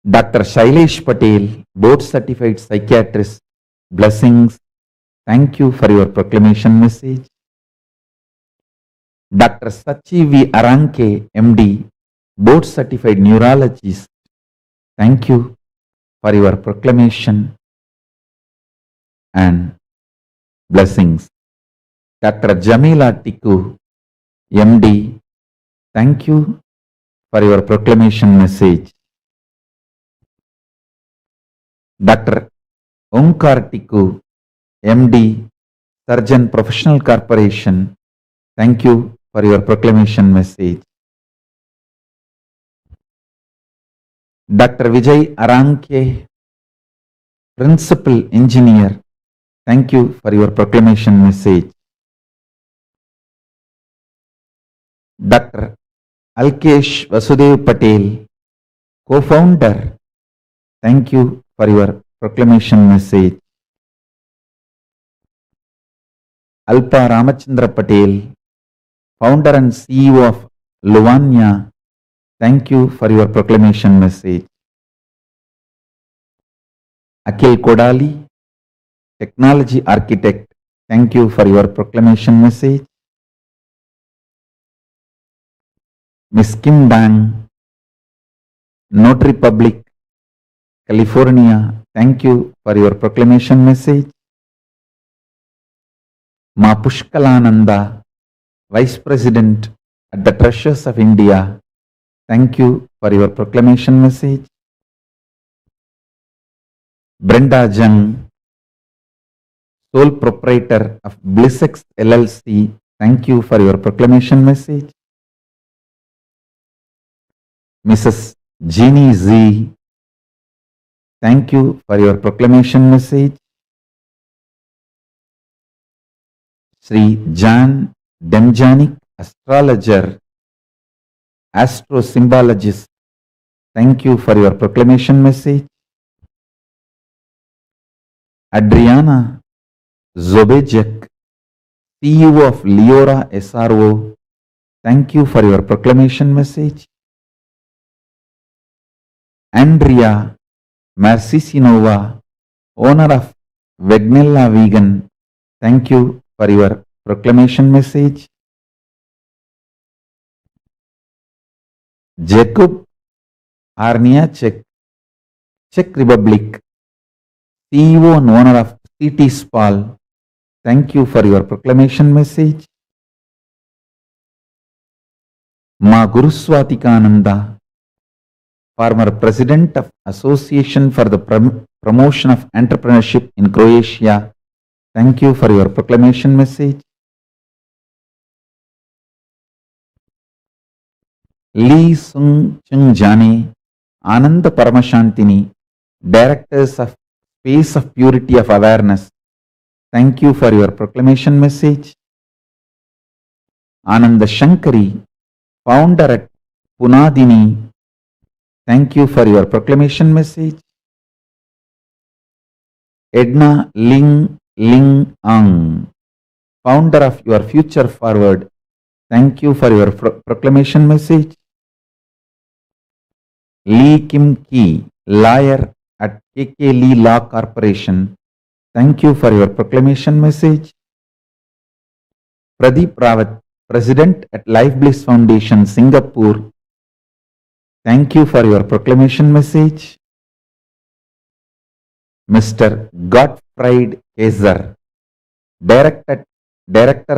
Dr. Shailesh Patel, Board Certified Psychiatrist, blessings. Thank you for your proclamation message. Dr. Sachi V. Aranke, MD, Board Certified Neurologist. Thank you for your proclamation and blessings. Dr. Jamila Tiku, MD, thank you for your proclamation message. Dr. Omkar Tiku, MD, Surgeon Professional Corporation. Thank you for your proclamation message. Dr. Vijay Aranke, Principal Engineer. Thank you for your proclamation message. Dr. Alkesh Vasudev Patel, co-founder, thank you for your proclamation message. Alpa Ramachandra Patel, founder and CEO of Luvanya, thank you for your proclamation message. Akhil Kodali, technology architect, thank you for your proclamation message. Miss Kim Dang, Notary Public, California, thank you for your proclamation message. Ma Pushkalananda, Vice President at the Treasures of India, thank you for your proclamation message. Brenda Jung, sole proprietor of BlissX LLC, thank you for your proclamation message. Mrs. Jeannie Z, thank you for your proclamation message. Sri Jan Demjanic, astrologer, astro-symbologist, thank you for your proclamation message. Adriana Zobejek, CEO of Leora SRO, thank you for your proclamation message. Andrea Marcisinova, owner of Vegnella Vegan, thank you for your proclamation message. Jacob Arniacek, Czech Republic, CEO and owner of CT Spal, thank you for your proclamation message. Ma Guruswatikananda, former president of Association for the Promotion of Entrepreneurship in Croatia, thank you for your proclamation message. Lee Sung Chung Jani, Ananda Paramashantini, directors of Space of Purity of Awareness, thank you for your proclamation message. Ananda Shankari, founder at Punadini, thank you for your proclamation message. Edna Ling Ang, founder of Your Future Forward, thank you for your proclamation message. Lee Kim Kee, lawyer at KK Lee Law Corporation, thank you for your proclamation message. Pradeep Rawat, president at Life Bliss Foundation, Singapore, thank you for your proclamation message. Mr. Gottfried Kaiser, director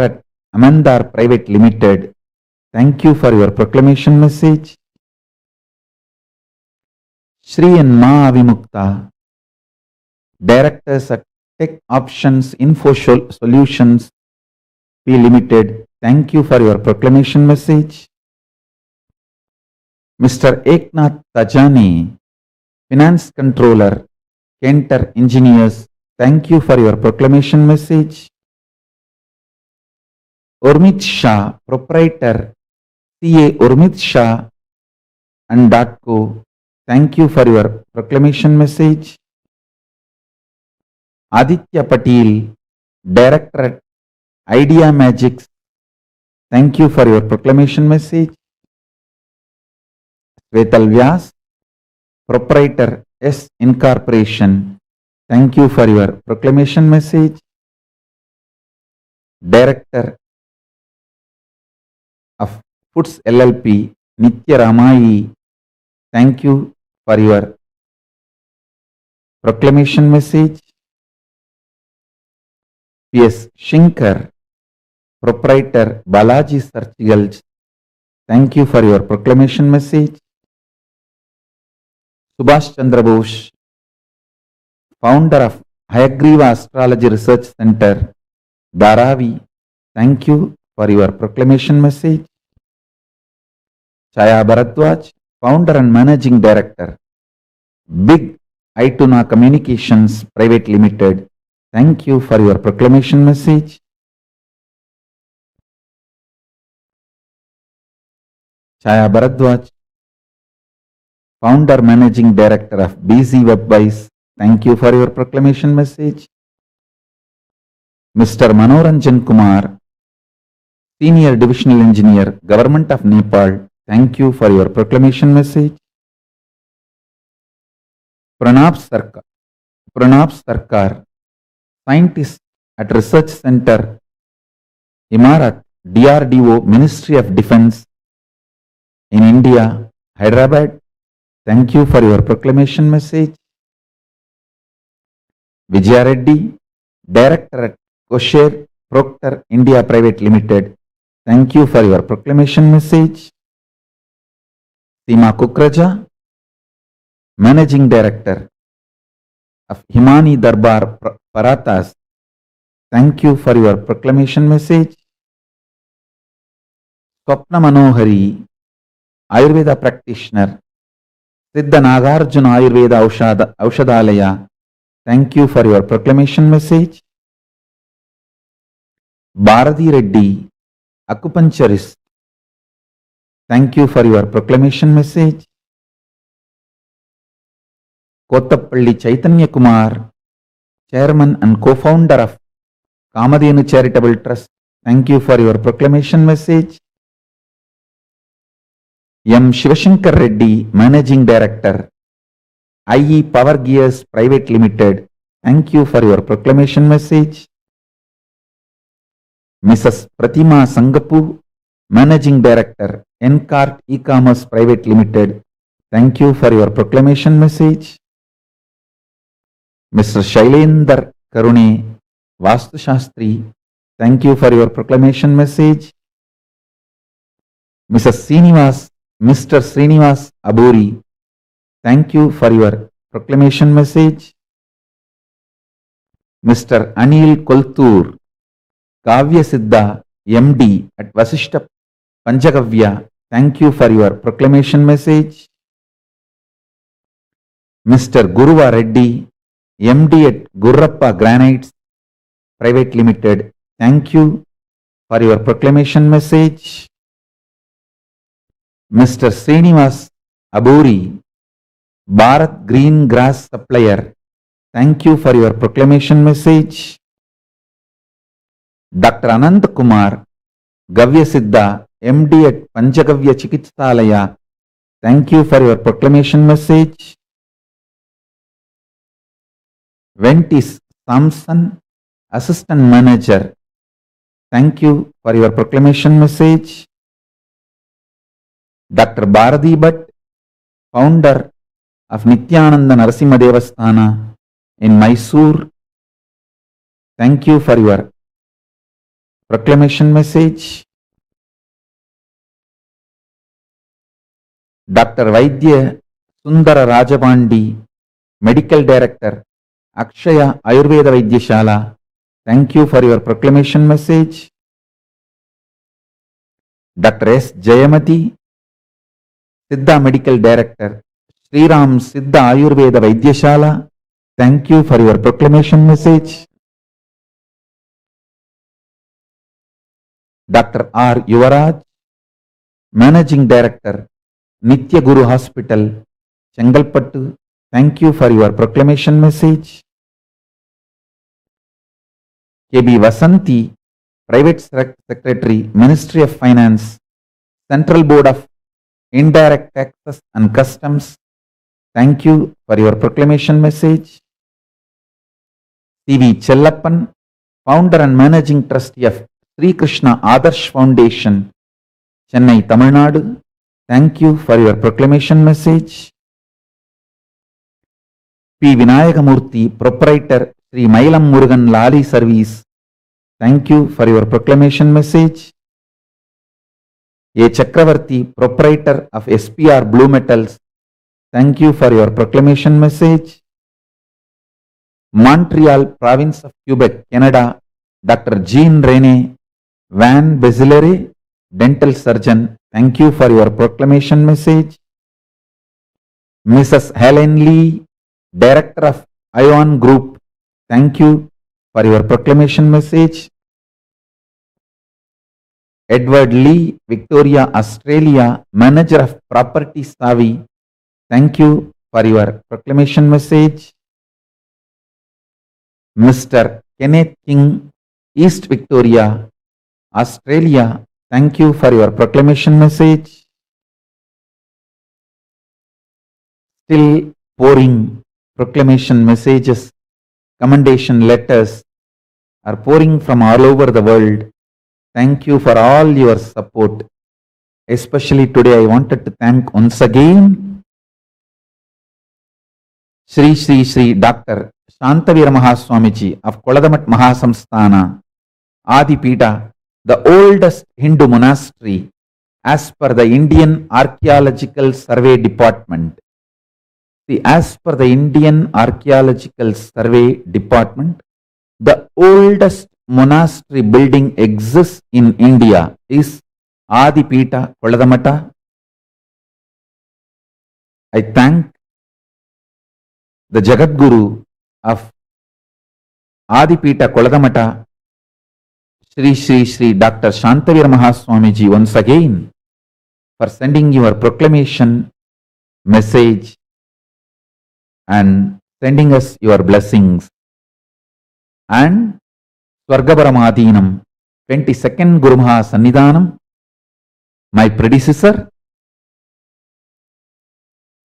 at Amandar Private Limited, thank you for your proclamation message. Shri and Ma Avimukta, directors at Tech Options Info Solutions P Limited, thank you for your proclamation message. Mr. Eknath Tajani, finance controller, Kenter Engineers, thank you for your proclamation message. Urmit Shah, proprietor, CA Urmit Shah and .co, thank you for your proclamation message. Aditya Patil, director at Idea Magics, thank you for your proclamation message. Svetal Vyas, proprietor S Incorporation, thank you for your proclamation message. Director of Foods LLP, Nitya Ramai, thank you for your proclamation message. P.S. Shinkar, proprietor Balaji Surgicals, thank you for your proclamation message. Subhash Chandra Bose, founder of Hayagriva Astrology Research Center, Dharavi, thank you for your proclamation message. Chaya Bharadwaj, founder and managing director, Big Ituna Communications Private Limited, thank you for your proclamation message. Chaya Bharadwaj, Founder Managing Director of BZ Webwise, thank you for your proclamation message. Mr. Manoranjan Kumar, Senior Divisional Engineer, Government of Nepal, thank you for your proclamation message. Pranab Sarkar, Scientist at Research Center, Imarat, DRDO, Ministry of Defense in India, Hyderabad, thank you for your proclamation message. Vijaya Reddy, Director at Kosher Proctor India Private Limited, thank you for your proclamation message. Seema Kukraja, Managing Director of Himani Darbar Paratas, thank you for your proclamation message. Swapna Manohari, Ayurveda Practitioner, Siddha Nagarjuna Ayurveda Aushadalaya, thank you for your proclamation message. Bharati Reddy, Acupuncturist, thank you for your proclamation message. Kottapalli Chaitanya Kumar, Chairman and Co-Founder of Kamadhenu Charitable Trust, thank you for your proclamation message. M. Shivashankar Reddy, Managing Director, IE Power Gears Private Limited, thank you for your proclamation message. Mrs. Pratima Sangapu, Managing Director, Encart E-Commerce Private Limited, thank you for your proclamation message. Mr. Shailendra Karune, Vastu Shastri, thank you for your proclamation message. Mr. Srinivas Aburi, thank you for your proclamation message. Mr. Anil Koltur, Kavya Siddha, MD at Vasishta Panchagavya, thank you for your proclamation message. Mr. Guruva Reddy, MD at Gurrappa Granites Private Limited, thank you for your proclamation message. Mr. Srinivas Aburi, Bharat Green Grass Supplier, thank you for your proclamation message. Dr. Anant Kumar, Gavya Siddha, MD at Panchagavya Chikitsalaya, thank you for your proclamation message. Ventis Samson, Assistant Manager, thank you for your proclamation message. Dr. Bharati Bhatt, Founder of Nityananda Narasimha Devasthana in Mysore, thank you for your proclamation message. Dr. Vaidya Sundara Rajapandi, Medical Director, Akshaya Ayurveda Vaidyashala, thank you for your proclamation message. Dr. S. Jayamati, Siddha Medical Director, Sri Ram Siddha Ayurveda Vaidyashala, thank you for your proclamation message. Dr. R. Yuvaraj, Managing Director, Nitya Guru Hospital, Chengalpattu, thank you for your proclamation message. KB Vasanti, Private Secretary, Ministry of Finance, Central Board of Indirect Taxes and Customs, thank you for your proclamation message. C.V. Chellappan, Founder and Managing Trustee of Sri Krishna Adarsh Foundation, Chennai, Tamil Nadu, thank you for your proclamation message. P. Vinayakamurthy, Proprietor, Sri Mailam Murugan Lali Service, thank you for your proclamation message. A. Chakravarti, Proprietor of SPR Blue Metals, thank you for your proclamation message. Montreal, Province of Quebec, Canada, Dr. Jean Rene Van Bezilere, Dental Surgeon, thank you for your proclamation message. Mrs. Helen Lee, Director of ION Group, thank you for your proclamation message. Edward Lee, Victoria, Australia, manager of Property Savvy. Thank you for your proclamation message. Mr. Kenneth King, East Victoria, Australia. Thank you for your proclamation message. Still pouring proclamation messages, commendation letters are pouring from all over the world. Thank you for all your support. Especially today, I wanted to thank once again Sri Dr. Shantavira Mahaswamiji of Koladamat Mahasamsthana, Adipita, the oldest Hindu monastery as per the Indian Archaeological Survey Department. As per the Indian Archaeological Survey Department, the oldest monastery building exists in India is Adipita Koladamata. I thank the Jagadguru of Adipita Koladamata, Sri Dr. Shantavira Mahaswamiji once again for sending your proclamation message and sending us your blessings. And Swargabaramadinam, 22nd Guru Maha Sannidhanam, my predecessor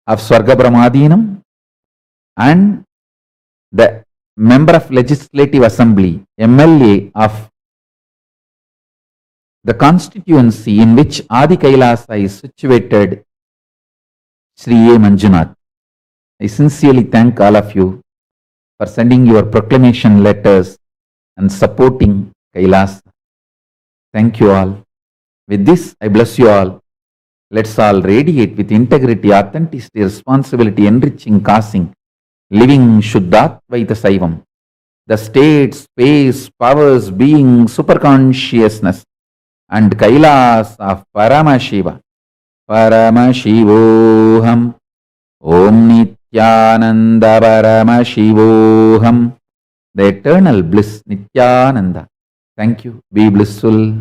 of Swargabaramadinam and the member of Legislative Assembly, MLA of the constituency in which Adi Kailasa is situated, Sri A. Manjunath. I sincerely thank all of you for sending your proclamation letters and supporting Kailasa. Thank you all. With this, I bless you all. Let's all radiate with integrity, authenticity, responsibility, enriching, causing, living Shuddhatvaita Saivam. The state, space, powers, being, superconsciousness, and Kailas of Paramashiva. Paramashivoham. Om Nityananda Paramashivoham. The eternal bliss Nityananda. Thank you. Be blissful.